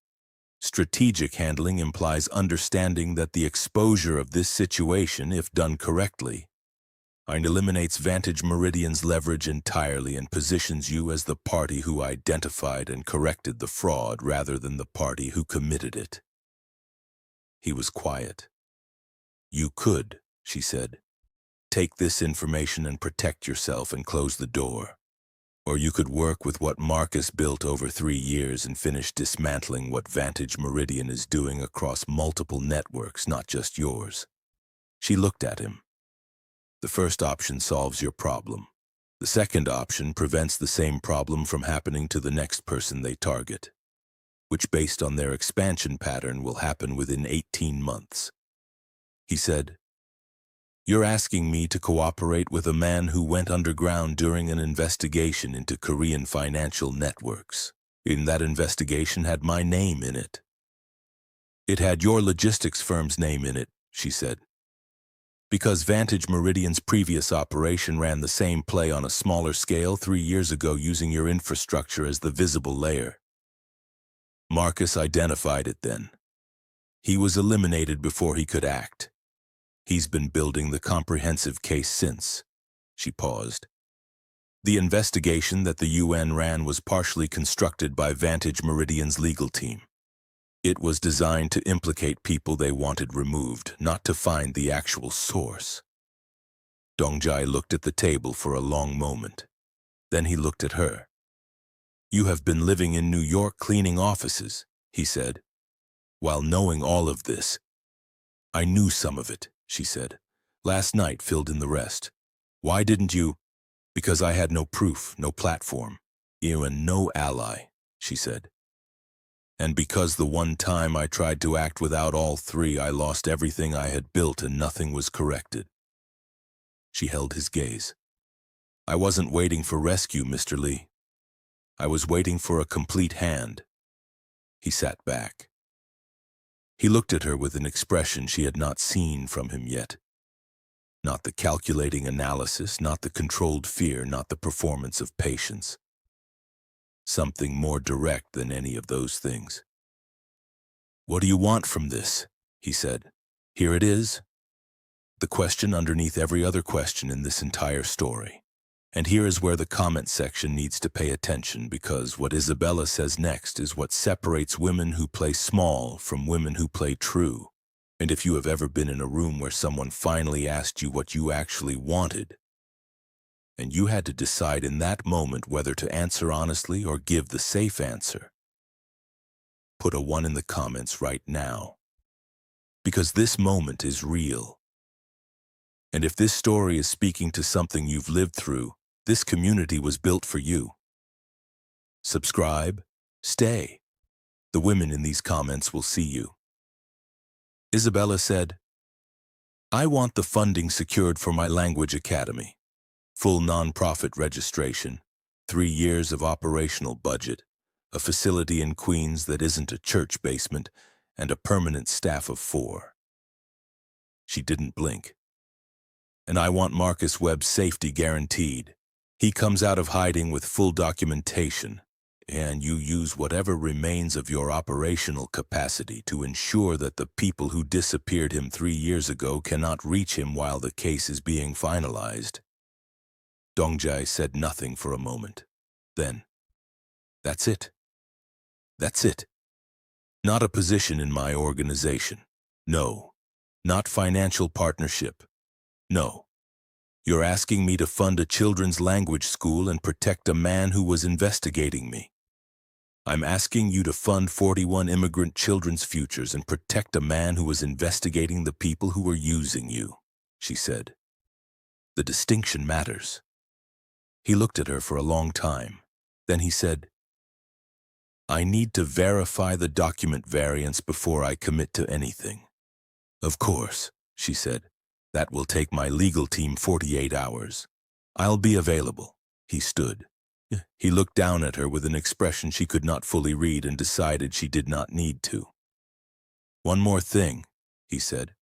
Strategic handling implies understanding that the exposure of this situation, if done correctly, eliminates Vantage Meridian's leverage entirely and positions you as the party who identified and corrected the fraud rather than the party who committed it." He was quiet. "You could," she said, "take this information and protect yourself and close the door. Or you could work with what Marcus built over 3 years and finish dismantling what Vantage Meridian is doing across multiple networks, not just yours." She looked at him. The first option solves your problem. The second option prevents the same problem from happening to the next person they target, which based on their expansion pattern will happen within 18 months. He said, "You're asking me to cooperate with a man who went underground during an investigation into Korean financial networks. In that investigation had my name in it." "It had your logistics firm's name in it," she said. "Because Vantage Meridian's previous operation ran the same play on a smaller scale 3 years ago using your infrastructure as the visible layer. Marcus identified it then. He was eliminated before he could act. He's been building the comprehensive case since." She paused. "The investigation that the UN ran was partially constructed by Vantage Meridian's legal team. It was designed to implicate people they wanted removed, not to find the actual source." Dongjai looked at the table for a long moment. Then he looked at her. "You have been living in New York cleaning offices," he said. "While knowing all of this." "I knew some of it," she said. "Last night filled in the rest." "Why didn't you?" "Because I had no proof, no platform. You and no ally," she said. "And because the one time I tried to act without all three, I lost everything I had built and nothing was corrected." She held his gaze. "I wasn't waiting for rescue, Mr. Lee. I was waiting for a complete hand." He sat back. He looked at her with an expression she had not seen from him yet. Not the calculating analysis, not the controlled fear, not the performance of patience. Something more direct than any of those things. "What do you want from this?" he said. "Here it is. The question underneath every other question in this entire story. And here is where the comment section needs to pay attention, because what Isabella says next is what separates women who play small from women who play true. And if you have ever been in a room where someone finally asked you what you actually wanted, and you had to decide in that moment whether to answer honestly or give the safe answer, put a 1 in the comments right now. Because this moment is real. And if this story is speaking to something you've lived through, this community was built for you. Subscribe, stay. The women in these comments will see you." Isabella said, "I want the funding secured for my language academy. Full nonprofit registration, 3 years of operational budget, a facility in Queens that isn't a church basement, and a permanent staff of 4. She didn't blink. "And I want Marcus Webb's safety guaranteed. He comes out of hiding with full documentation, and you use whatever remains of your operational capacity to ensure that the people who disappeared him 3 years ago cannot reach him while the case is being finalized." Dongjai said nothing for a moment. Then, "That's it. That's it. Not a position in my organization. No. Not financial partnership. No. You're asking me to fund a children's language school and protect a man who was investigating me. I'm asking you to fund 41 immigrant children's futures and protect a man who was investigating the people who were using you," she said. "The distinction matters." He looked at her for a long time. Then he said, "I need to verify the document variants before I commit to anything." "Of course," she said. "That will take my legal team 48 hours. I'll be available." He stood. He looked down at her with an expression she could not fully read and decided she did not need to. "One more thing," he said.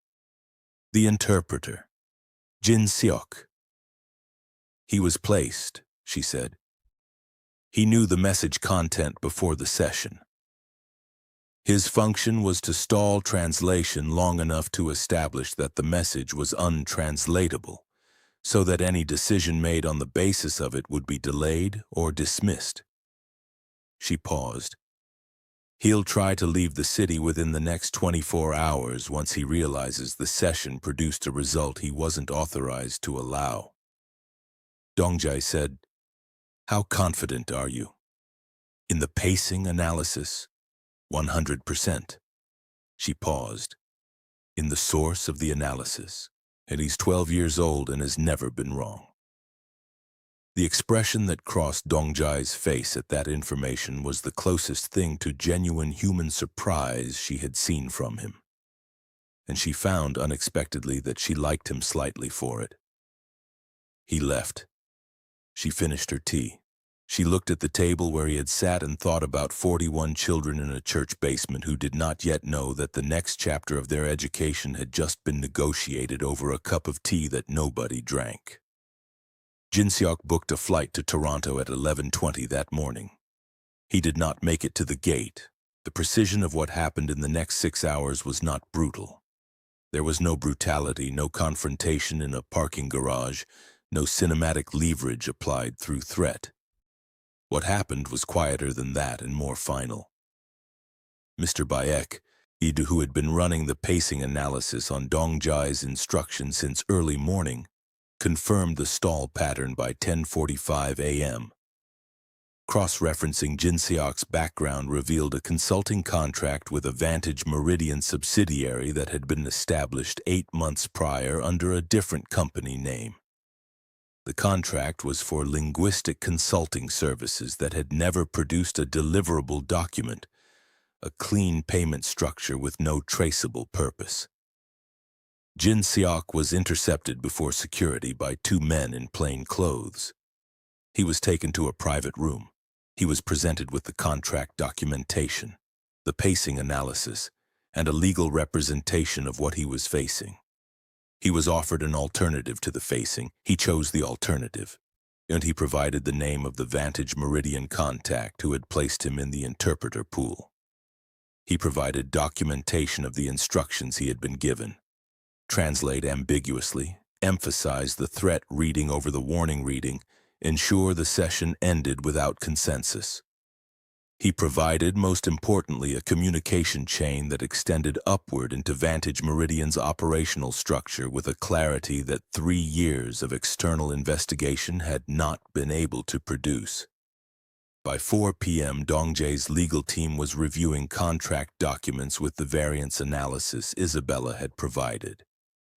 "The interpreter. Jin Seok." "He was placed," she said. "He knew the message content before the session. His function was to stall translation long enough to establish that the message was untranslatable, so that any decision made on the basis of it would be delayed or dismissed." She paused. "He'll try to leave the city within the next 24 hours once he realizes the session produced a result he wasn't authorized to allow." Dongjai said, "How confident are you?" "In the pacing analysis? 100%. She paused. "In the source of the analysis?" and he's 12 years old and has never been wrong. The expression that crossed Dongjai's face at that information was the closest thing to genuine human surprise she had seen from him. And she found unexpectedly that she liked him slightly for it. He left. She finished her tea. She looked at the table where he had sat and thought about 41 children in a church basement who did not yet know that the next chapter of their education had just been negotiated over a cup of tea that nobody drank. Jin Seok booked a flight to Toronto at 11:20 that morning. He did not make it to the gate. The precision of what happened in the next 6 hours was not brutal. There was no brutality, no confrontation in a parking garage, no cinematic leverage applied through threat. What happened was quieter than that and more final. Mr. Bayek, who had been running the pacing analysis on Dongjai's instructions since early morning, confirmed the stall pattern by 10:45 a.m. Cross-referencing Jin Seok's background revealed a consulting contract with a Vantage Meridian subsidiary that had been established 8 months prior under a different company name. The contract was for linguistic consulting services that had never produced a deliverable document, a clean payment structure with no traceable purpose. Jin Seok was intercepted before security by 2 men in plain clothes. He was taken to a private room. He was presented with the contract documentation, the pacing analysis, and a legal representation of what he was facing. He was offered an alternative to the facing. He chose the alternative, and he provided the name of the Vantage Meridian contact who had placed him in the interpreter pool. He provided documentation of the instructions he had been given. Translate ambiguously, emphasize the threat reading over the warning reading, ensure the session ended without consensus. He provided, most importantly, a communication chain that extended upward into Vantage Meridian's operational structure with a clarity that 3 years of external investigation had not been able to produce. By 4 p.m., Dongjai's legal team was reviewing contract documents with the variance analysis Isabella had provided.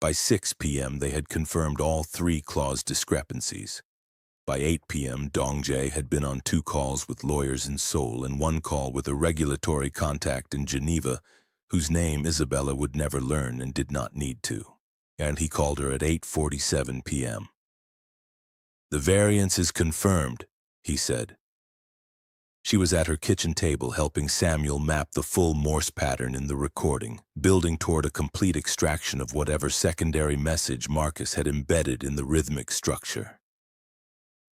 By 6 p.m., they had confirmed all 3 clause discrepancies. By 8 p.m., Dongjai had been on 2 calls with lawyers in Seoul and 1 call with a regulatory contact in Geneva, whose name Isabella would never learn and did not need to. And he called her at 8:47 p.m. "The variance is confirmed," he said. She was at her kitchen table helping Samuel map the full Morse pattern in the recording, building toward a complete extraction of whatever secondary message Marcus had embedded in the rhythmic structure.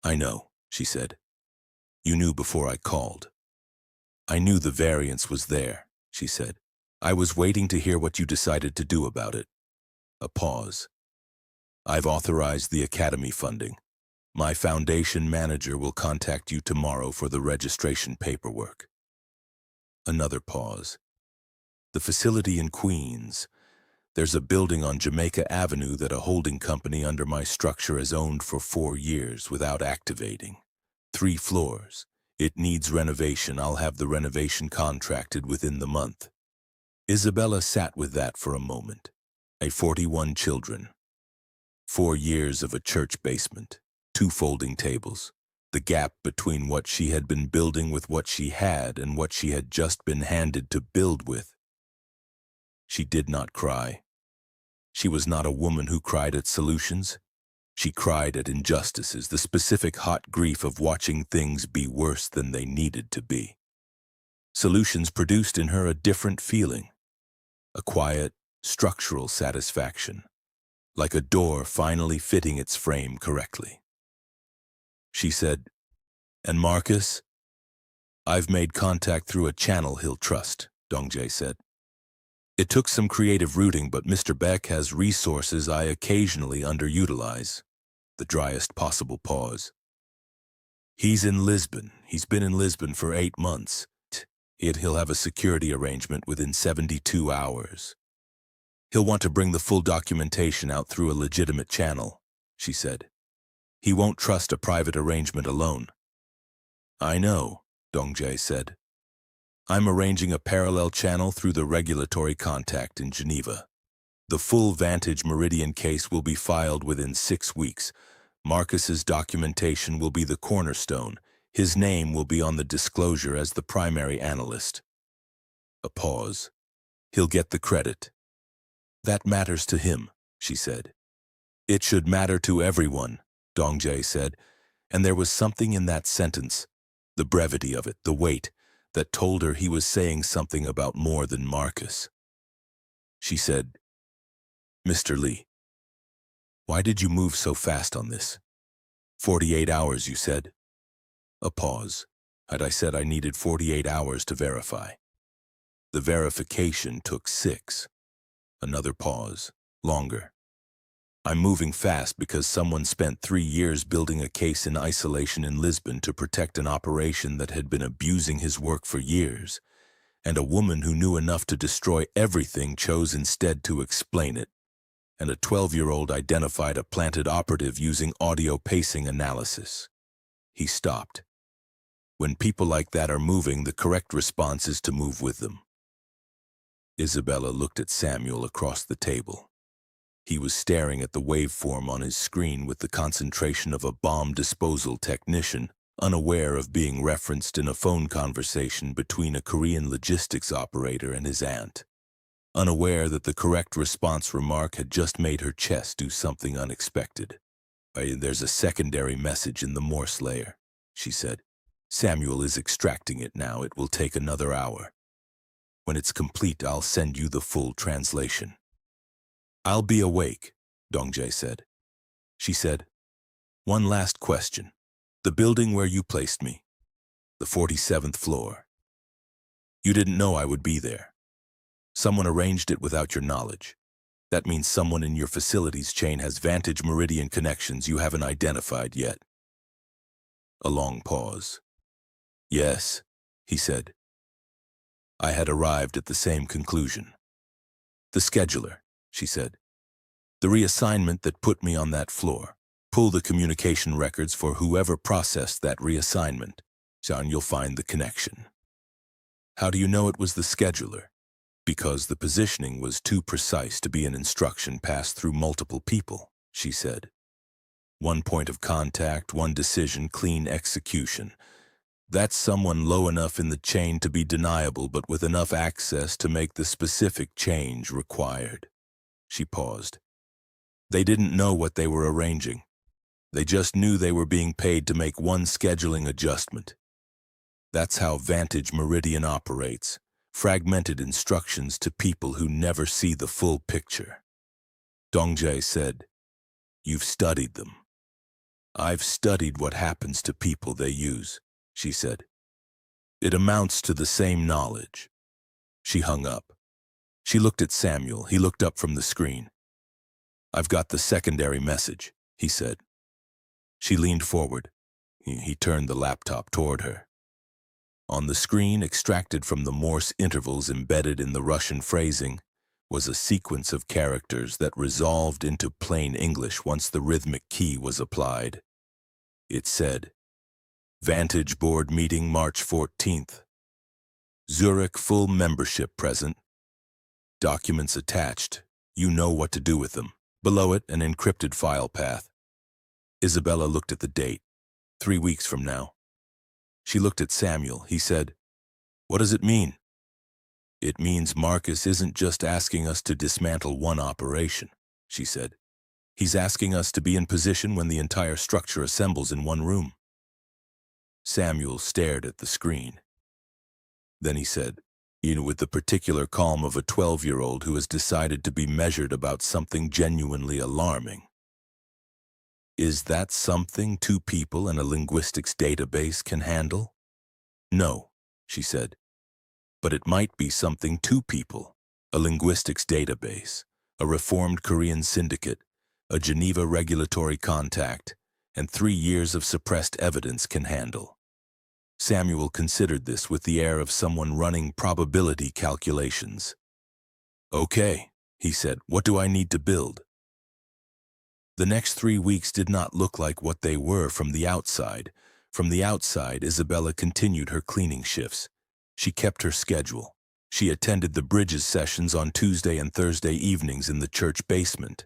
"I know," she said. "You knew before I called." "I knew the variance was there," she said. "I was waiting to hear what you decided to do about it." A pause. "I've authorized the academy funding. My foundation manager will contact you tomorrow for the registration paperwork." Another pause. "The facility in Queens. There's a building on Jamaica Avenue that a holding company under my structure has owned for 4 years without activating. 3 floors. It needs renovation. I'll have the renovation contracted within the month." Isabella sat with that for a moment. 41 children. 4 years of a church basement. 2 folding tables. The gap between what she had been building with what she had and what she had just been handed to build with. She did not cry. She was not a woman who cried at solutions. She cried at injustices, the specific hot grief of watching things be worse than they needed to be. Solutions produced in her a different feeling, a quiet, structural satisfaction, like a door finally fitting its frame correctly. She said, "And Marcus?" "I've made contact through a channel he'll trust," Dongjai said. "It took some creative rooting, but Mr. Beck has resources I occasionally underutilize." The driest possible pause. "He's in Lisbon. He's been in Lisbon for 8 months. He'll have a security arrangement within 72 hours. He'll want to bring the full documentation out through a legitimate channel," she said. "He won't trust a private arrangement alone." "I know," Dongjai said. "I'm arranging a parallel channel through the regulatory contact in Geneva." The full Vantage Meridian case will be filed within 6 weeks. Marcus's documentation will be the cornerstone. His name will be on the disclosure as the primary analyst. A pause. He'll get the credit. That matters to him, she said. It should matter to everyone, Dongjae said, and there was something in that sentence, the brevity of it, the weight, that told her he was saying something about more than Marcus. She said, Mr. Lee, why did you move so fast on this? 48 hours, you said. A pause. Had I said I needed 48 hours to verify? The verification took 6. Another pause. Longer. I'm moving fast because someone spent 3 years building a case in isolation in Lisbon to protect an operation that had been abusing his work for years, and a woman who knew enough to destroy everything chose instead to explain it, and a 12-year-old identified a planted operative using audio pacing analysis. He stopped. When people like that are moving, the correct response is to move with them. Isabella looked at Samuel across the table. He was staring at the waveform on his screen with the concentration of a bomb disposal technician, unaware of being referenced in a phone conversation between a Korean logistics operator and his aunt. Unaware that the correct response remark had just made her chest do something unexpected. There's a secondary message in the Morse layer, she said. Samuel is extracting it now. It will take another hour. When it's complete, I'll send you the full translation. I'll be awake, Dongjae said. She said, one last question. The building where you placed me, the 47th floor. You didn't know I would be there. Someone arranged it without your knowledge. That means someone in your facilities chain has Vantage Meridian connections you haven't identified yet. A long pause. Yes, he said. I had arrived at the same conclusion. The scheduler, she said. The reassignment that put me on that floor. Pull the communication records for whoever processed that reassignment. John, you'll find the connection. How do you know it was the scheduler? Because the positioning was too precise to be an instruction passed through multiple people, she said. One point of contact, one decision, clean execution. That's someone low enough in the chain to be deniable, but with enough access to make the specific change required. She paused. They didn't know what they were arranging. They just knew they were being paid to make one scheduling adjustment. That's how Vantage Meridian operates. Fragmented instructions to people who never see the full picture. Dongjae said, You've studied them. I've studied what happens to people they use, she said. It amounts to the same knowledge. She hung up. She looked at Samuel. He looked up from the screen. I've got the secondary message, he said. She leaned forward. He turned the laptop toward her. On the screen, extracted from the Morse intervals embedded in the Russian phrasing, was a sequence of characters that resolved into plain English once the rhythmic key was applied. It said, Vantage Board meeting March 14th. Zurich full membership present. Documents attached. You know what to do with them. Below it, an encrypted file path. Isabella looked at the date. 3 weeks from now. She looked at Samuel. He said, What does it mean? It means Marcus isn't just asking us to dismantle one operation, she said. He's asking us to be in position when the entire structure assembles in one room. Samuel stared at the screen. Then he said, with the particular calm of a 12-year-old who has decided to be measured about something genuinely alarming. Is that something 2 people and a linguistics database can handle? No, she said. But it might be something 2 people, a linguistics database, a reformed Korean syndicate, a Geneva regulatory contact, and 3 years of suppressed evidence can handle. Samuel considered this with the air of someone running probability calculations. Okay, he said, what do I need to build? The next 3 weeks did not look like what they were from the outside. From the outside, Isabella continued her cleaning shifts. She kept her schedule. She attended the Bridges sessions on Tuesday and Thursday evenings in the church basement,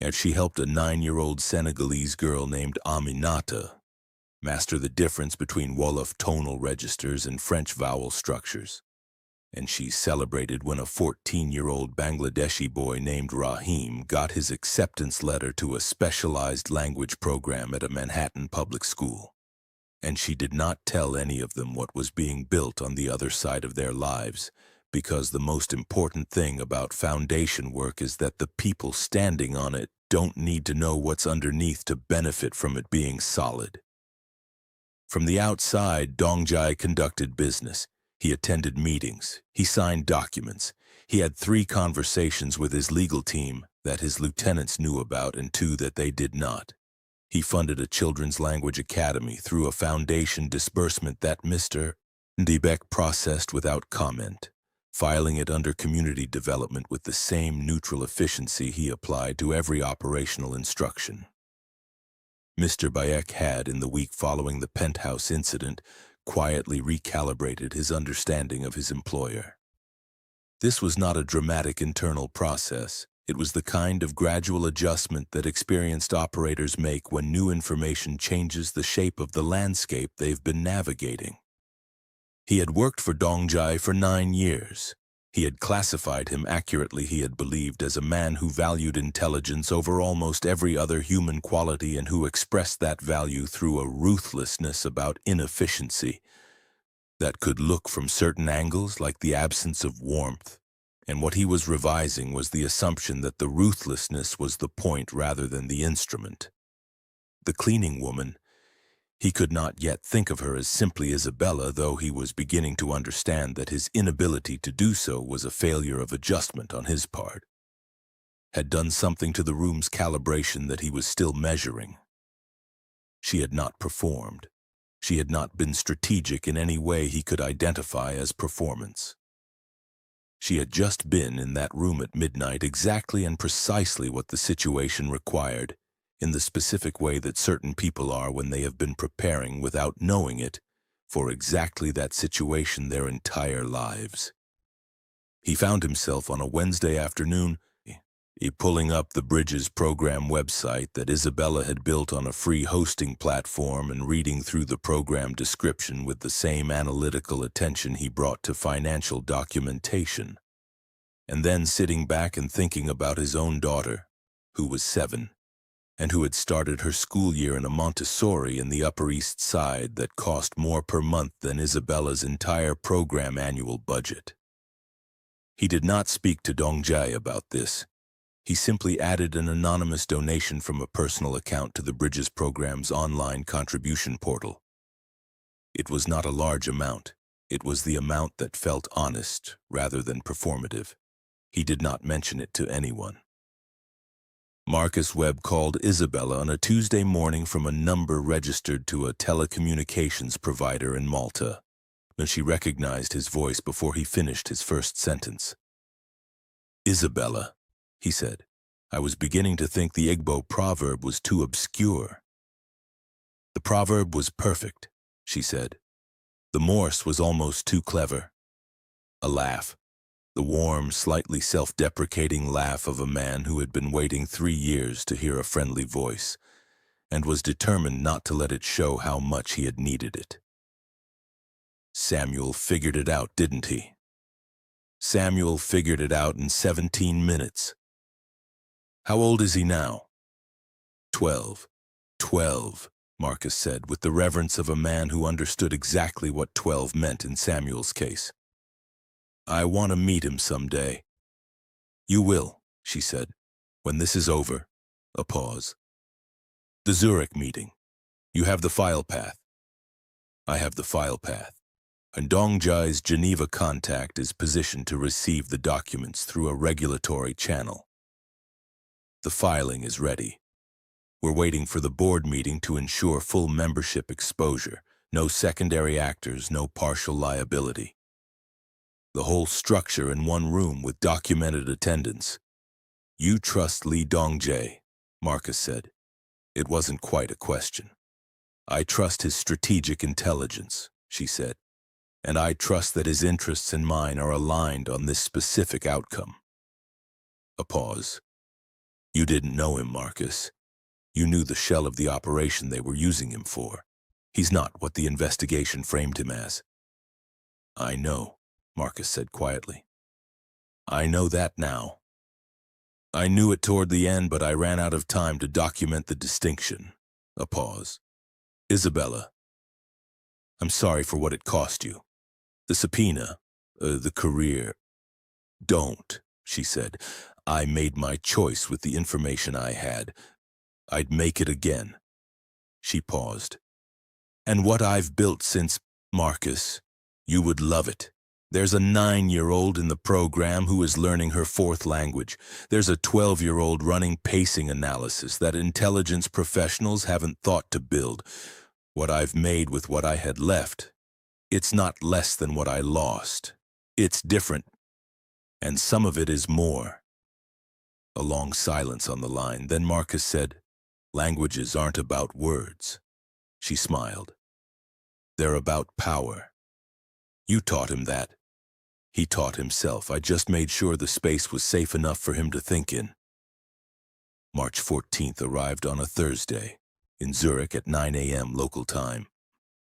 and she helped a 9-year-old Senegalese girl named Aminata master the difference between Wolof tonal registers and French vowel structures. And she celebrated when a 14-year-old Bangladeshi boy named Rahim got his acceptance letter to a specialized language program at a Manhattan public school. And she did not tell any of them what was being built on the other side of their lives, because the most important thing about foundation work is that the people standing on it don't need to know what's underneath to benefit from it being solid. From the outside, Dongjai conducted business. He attended meetings. He signed documents. He had 3 conversations with his legal team that his lieutenants knew about and 2 that they did not. He funded a children's language academy through a foundation disbursement that Mr. Ndibek processed without comment, filing it under community development with the same neutral efficiency he applied to every operational instruction. Mr. Bayek had, in the week following the penthouse incident, quietly recalibrated his understanding of his employer. This was not a dramatic internal process. It was the kind of gradual adjustment that experienced operators make when new information changes the shape of the landscape they've been navigating. He had worked for Dongjai for 9 years. He had classified him accurately, he had believed, as a man who valued intelligence over almost every other human quality and who expressed that value through a ruthlessness about inefficiency that could look from certain angles like the absence of warmth. And what he was revising was the assumption that the ruthlessness was the point rather than the instrument. The cleaning woman, he could not yet think of her as simply Isabella, though he was beginning to understand that his inability to do so was a failure of adjustment on his part, had done something to the room's calibration that he was still measuring. She had not performed. She had not been strategic in any way he could identify as performance. She had just been in that room at midnight exactly and precisely what the situation required, in the specific way that certain people are when they have been preparing without knowing it for exactly that situation their entire lives. He found himself on a Wednesday afternoon pulling up the Bridges program website that Isabella had built on a free hosting platform and reading through the program description with the same analytical attention he brought to financial documentation, and then sitting back and thinking about his own daughter, who was 7, and who had started her school year in a Montessori in the Upper East Side that cost more per month than Isabella's entire program annual budget. He did not speak to Dongjai about this. He simply added an anonymous donation from a personal account to the Bridges program's online contribution portal. It was not a large amount. It was the amount that felt honest rather than performative. He did not mention it to anyone. Marcus Webb called Isabella on a Tuesday morning from a number registered to a telecommunications provider in Malta, and she recognized his voice before he finished his first sentence. "Isabella," he said, "I was beginning to think the Igbo proverb was too obscure." "The proverb was perfect," she said. "The Morse was almost too clever." A laugh. The warm, slightly self-deprecating laugh of a man who had been waiting 3 years to hear a friendly voice, and was determined not to let it show how much he had needed it. Samuel figured it out, didn't he? Samuel figured it out in 17 minutes. How old is he now? 12. 12, Marcus said, with the reverence of a man who understood exactly what 12 meant in Samuel's case. "I want to meet him someday." "You will," she said, "when this is over." A pause. "The Zurich meeting. You have the file path." "I have the file path. And Dongjai's Geneva contact is positioned to receive the documents through a regulatory channel. The filing is ready. We're waiting for the board meeting to ensure full membership exposure, no secondary actors, no partial liability. The whole structure in one room with documented attendance. You trust Lee Dongjai, Marcus said. It wasn't quite a question. I trust his strategic intelligence, she said. and I trust that his interests and mine are aligned on this specific outcome. A pause. You didn't know him, Marcus. You knew the shell of the operation they were using him for. He's not what the investigation framed him as. I know, Marcus said quietly. I know that now. I knew it toward the end, but I ran out of time to document the distinction. A pause. Isabella, I'm sorry for what it cost you. The subpoena, the career. Don't, she said. I made my choice with the information I had. I'd make it again. She paused. And what I've built since, Marcus, you would love it. There's a 9-year-old in the program who is learning her 4th language. There's a 12-year-old running pacing analysis that intelligence professionals haven't thought to build. What I've made with what I had left, it's not less than what I lost. It's different, and some of it is more. A long silence on the line. Then Marcus said, languages aren't about words. She smiled. They're about power. You taught him that. He taught himself. I just made sure the space was safe enough for him to think in. March 14th arrived on a Thursday, in Zurich at 9 a.m. local time.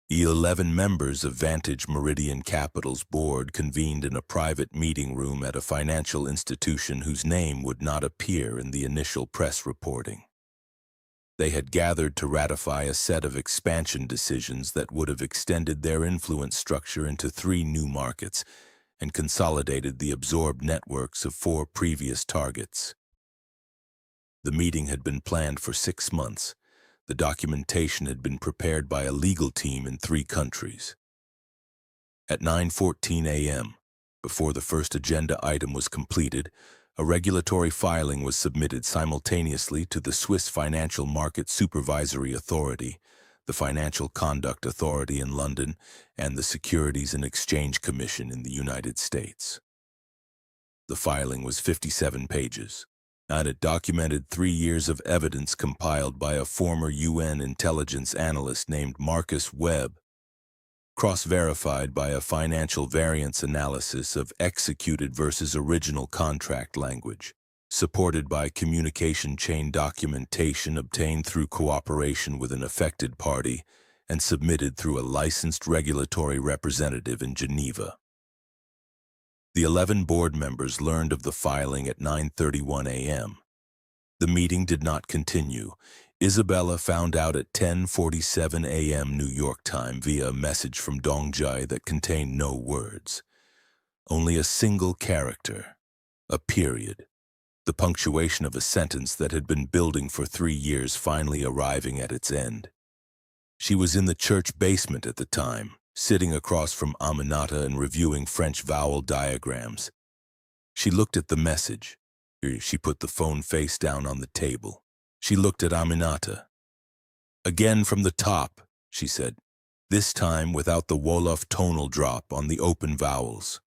The 11 members of Vantage Meridian Capital's board convened in a private meeting room at a financial institution whose name would not appear in the initial press reporting. They had gathered to ratify a set of expansion decisions that would have extended their influence structure into 3 new markets and consolidated the absorbed networks of 4 previous targets. The meeting had been planned for 6 months. The documentation had been prepared by a legal team in 3 countries. At 9:14 a.m., before the first agenda item was completed, a regulatory filing was submitted simultaneously to the Swiss Financial Market Supervisory Authority, the Financial Conduct Authority in London, and the Securities and Exchange Commission in the United States. The filing was 57 pages, and it documented 3 years of evidence compiled by a former UN intelligence analyst named Marcus Webb, cross-verified by a financial variance analysis of executed versus original contract language, supported by communication chain documentation obtained through cooperation with an affected party and submitted through a licensed regulatory representative in Geneva. The 11 board members learned of the filing at 9:31 a.m. The meeting did not continue. Isabella found out at 10:47 a.m. New York time via a message from Dongjai that contained no words. Only a single character, a period, the punctuation of a sentence that had been building for 3 years finally arriving at its end. She was in the church basement at the time, sitting across from Aminata and reviewing French vowel diagrams. She looked at the message. She put the phone face down on the table. She looked at Aminata. Again from the top, she said, this time without the Wolof tonal drop on the open vowels.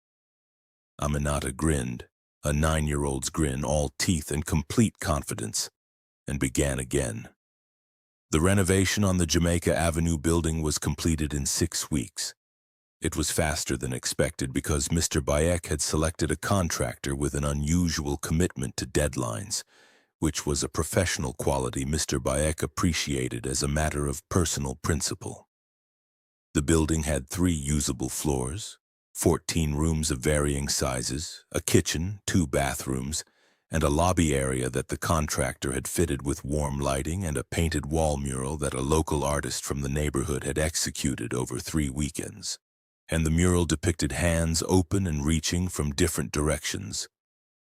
Aminata grinned, a 9-year-old's grin, all teeth and complete confidence, and began again. The renovation on the Jamaica Avenue building was completed in 6 weeks. It was faster than expected because Mr. Bayek had selected a contractor with an unusual commitment to deadlines, which was a professional quality Mr. Bayek appreciated as a matter of personal principle. The building had 3 usable floors, 14 rooms of varying sizes, a kitchen, 2 bathrooms, and a lobby area that the contractor had fitted with warm lighting and a painted wall mural that a local artist from the neighborhood had executed over 3 weekends. And the mural depicted hands open and reaching from different directions,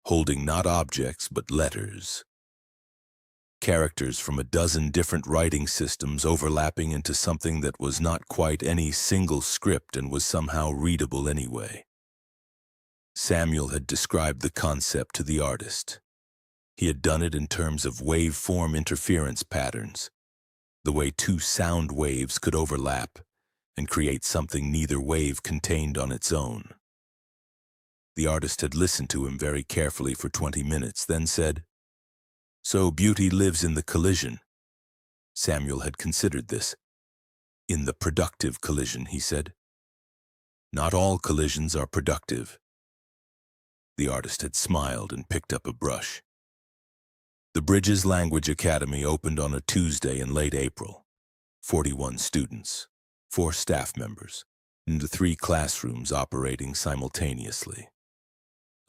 holding not objects but letters. Characters from a dozen different writing systems overlapping into something that was not quite any single script and was somehow readable anyway. Samuel had described the concept to the artist. He had done it in terms of waveform interference patterns, the way 2 sound waves could overlap and create something neither wave contained on its own. The artist had listened to him very carefully for 20 minutes, then said, "So beauty lives in the collision." Samuel had considered this. "In the productive collision," he said. Not all collisions are productive. The artist had smiled and picked up a brush. The Bridges Language Academy opened on a Tuesday in late April. 41 students, 4 staff members, and the 3 classrooms operating simultaneously.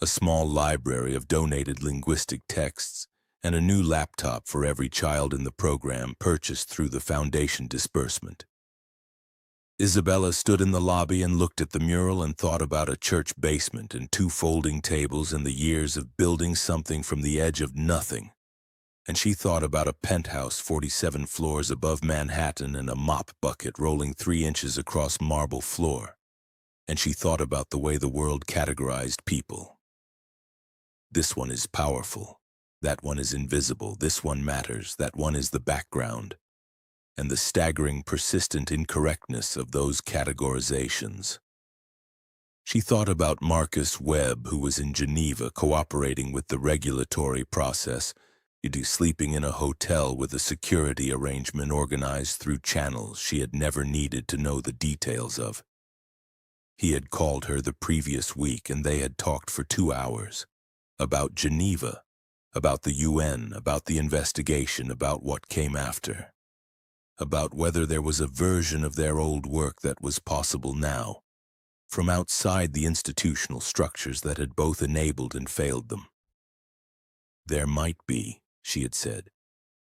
A small library of donated linguistic texts, and a new laptop for every child in the program purchased through the foundation disbursement. Isabella stood in the lobby and looked at the mural and thought about a church basement and 2 folding tables and the years of building something from the edge of nothing. And she thought about a penthouse 47 floors above Manhattan and a mop bucket rolling 3 inches across marble floor. And she thought about the way the world categorized people. This one is powerful. That one is invisible. This one matters. That one is the background. And the staggering, persistent incorrectness of those categorizations. She thought about Marcus Webb, who was in Geneva cooperating with the regulatory process, sleeping in a hotel with a security arrangement organized through channels she had never needed to know the details of. He had called her the previous week and they had talked for 2 hours. About Geneva, about the UN, about the investigation, about what came after. About whether there was a version of their old work that was possible now, from outside the institutional structures that had both enabled and failed them. There might be, she had said,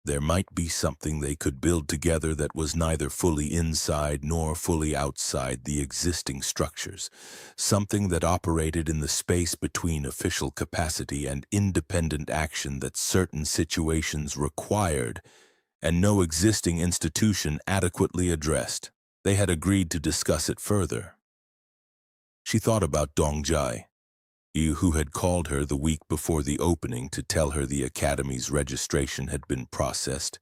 there might be something they could build together that was neither fully inside nor fully outside the existing structures, something that operated in the space between official capacity and independent action that certain situations required, and no existing institution adequately addressed. They had agreed to discuss it further. She thought about Dong Jai, who had called her the week before the opening to tell her the Academy's registration had been processed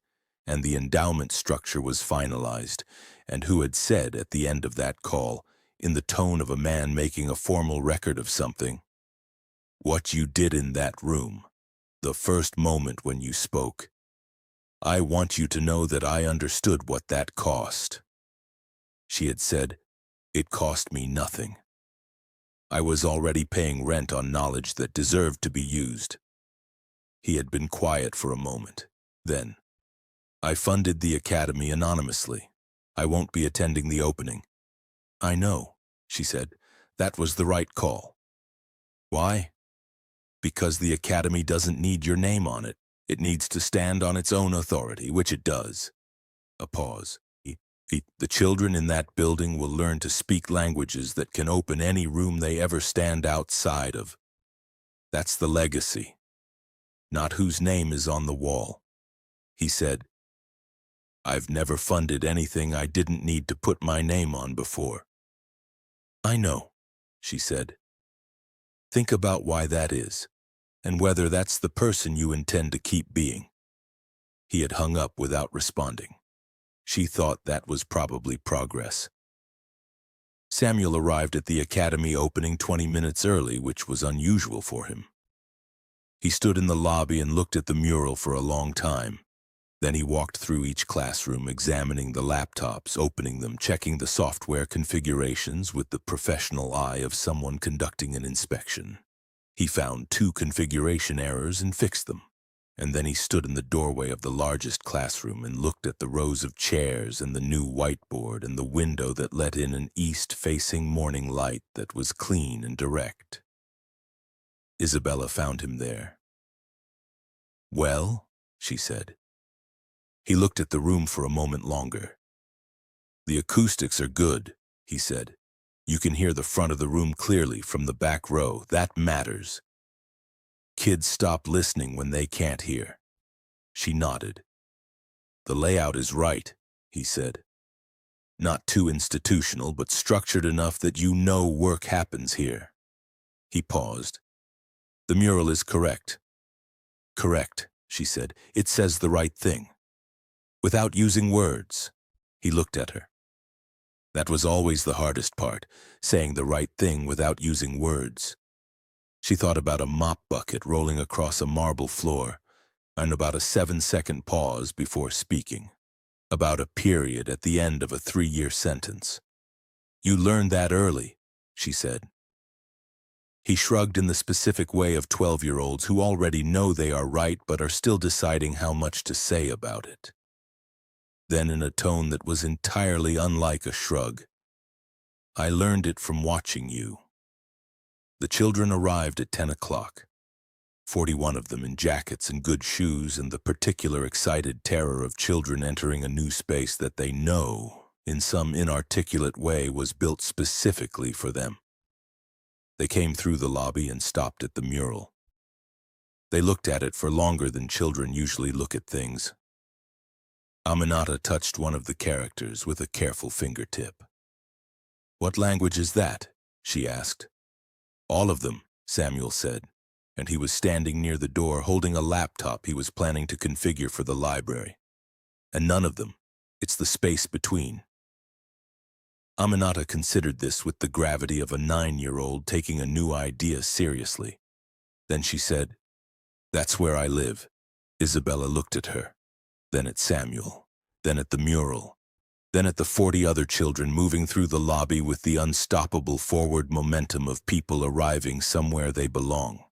and the endowment structure was finalized, and who had said at the end of that call, in the tone of a man making a formal record of something, "What you did in that room, the first moment when you spoke, I want you to know that I understood what that cost." She had said, "It cost me nothing. I was already paying rent on knowledge that deserved to be used." He had been quiet for a moment. Then, "I funded the Academy anonymously. I won't be attending the opening." "I know," she said. "That was the right call." "Why?" "Because the Academy doesn't need your name on it. It needs to stand on its own authority, which it does." A pause. "The children in that building will learn to speak languages that can open any room they ever stand outside of. That's the legacy, not whose name is on the wall." He said, "I've never funded anything I didn't need to put my name on before." "I know," she said. "Think about why that is, and whether that's the person you intend to keep being." He had hung up without responding. She thought that was probably progress. Samuel arrived at the Academy opening 20 minutes early, which was unusual for him. He stood in the lobby and looked at the mural for a long time. Then he walked through each classroom, examining the laptops, opening them, checking the software configurations with the professional eye of someone conducting an inspection. He found 2 configuration errors and fixed them. And then he stood in the doorway of the largest classroom and looked at the rows of chairs and the new whiteboard and the window that let in an east-facing morning light that was clean and direct. Isabella found him there. "Well?" she said. He looked at the room for a moment longer. "The acoustics are good," he said. "You can hear the front of the room clearly from the back row. That matters. Kids stop listening when they can't hear." She nodded. "The layout is right," he said. "Not too institutional, but structured enough that you know work happens here." He paused. "The mural is correct." "Correct," she said. "It says the right thing. Without using words." He looked at her. That was always the hardest part, saying the right thing without using words. She thought about a mop bucket rolling across a marble floor, and about a 7-second pause before speaking, about a period at the end of a 3-year sentence. "You learned that early," she said. He shrugged in the specific way of 12-year-olds who already know they are right but are still deciding how much to say about it. Then in a tone that was entirely unlike a shrug, I learned it from watching you. The children arrived at 10 o'clock, 41 of them in jackets and good shoes, and the particular excited terror of children entering a new space that they know, in some inarticulate way, was built specifically for them. They came through the lobby and stopped at the mural. They looked at it for longer than children usually look at things. Aminata touched one of the characters with a careful fingertip. "What language is that?" she asked. "All of them," Samuel said, and he was standing near the door holding a laptop he was planning to configure for the library. "And none of them. It's the space between." Aminata considered this with the gravity of a 9-year-old taking a new idea seriously. Then she said, "That's where I live." Isabella looked at her, then at Samuel, then at the mural, then at the 40 other children moving through the lobby with the unstoppable forward momentum of people arriving somewhere they belong.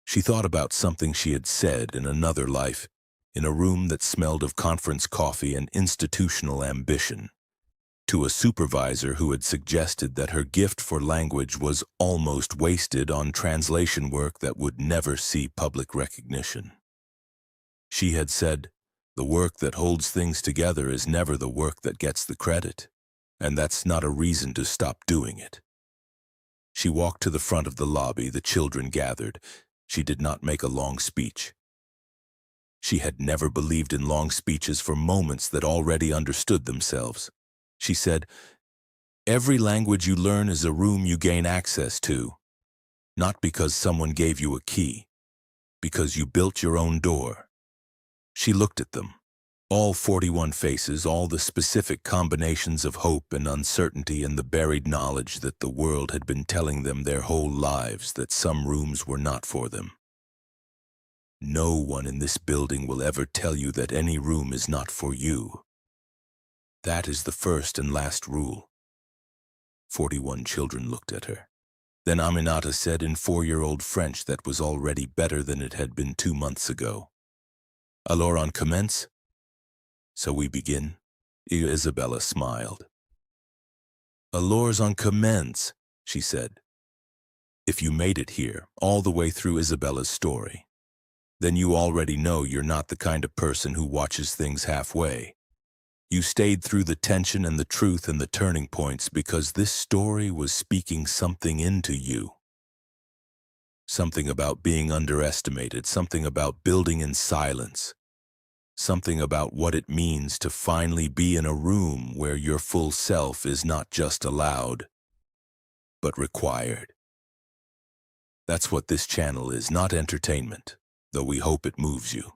She thought about something she had said in another life, in a room that smelled of conference coffee and institutional ambition, to a supervisor who had suggested that her gift for language was almost wasted on translation work that would never see public recognition. She had said, "The work that holds things together is never the work that gets the credit, and that's not a reason to stop doing it." She walked to the front of the lobby. The children gathered. She did not make a long speech. She had never believed in long speeches for moments that already understood themselves. She said, "Every language you learn is a room you gain access to, not because someone gave you a key, because you built your own door." She looked at them, all 41 faces, all the specific combinations of hope and uncertainty and the buried knowledge that the world had been telling them their whole lives that some rooms were not for them. No one in this building will ever tell you that any room is not for you. That is the first and last rule. 41 children looked at her. Then Aminata said in 4-year-old French that was already better than it had been 2 months ago, "Alors on commence?" "So we begin?" Isabella smiled. "Alors on commence," she said. If you made it here, all the way through Isabella's story, then you already know you're not the kind of person who watches things halfway. You stayed through the tension and the truth and the turning points because this story was speaking something into you. Something about being underestimated, something about building in silence, something about what it means to finally be in a room where your full self is not just allowed, but required. That's what this channel is, not entertainment, though we hope it moves you.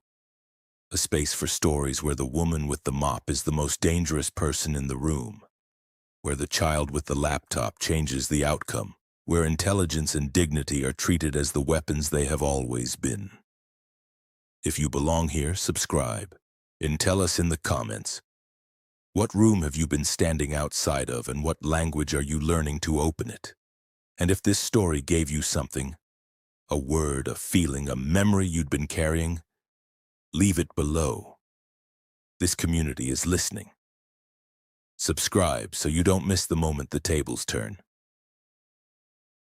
A space for stories where the woman with the mop is the most dangerous person in the room, where the child with the laptop changes the outcome, where intelligence and dignity are treated as the weapons they have always been. If you belong here, subscribe, and tell us in the comments, what room have you been standing outside of and what language are you learning to open it? And if this story gave you something, a word, a feeling, a memory you'd been carrying, leave it below. This community is listening. Subscribe so you don't miss the moment the tables turn.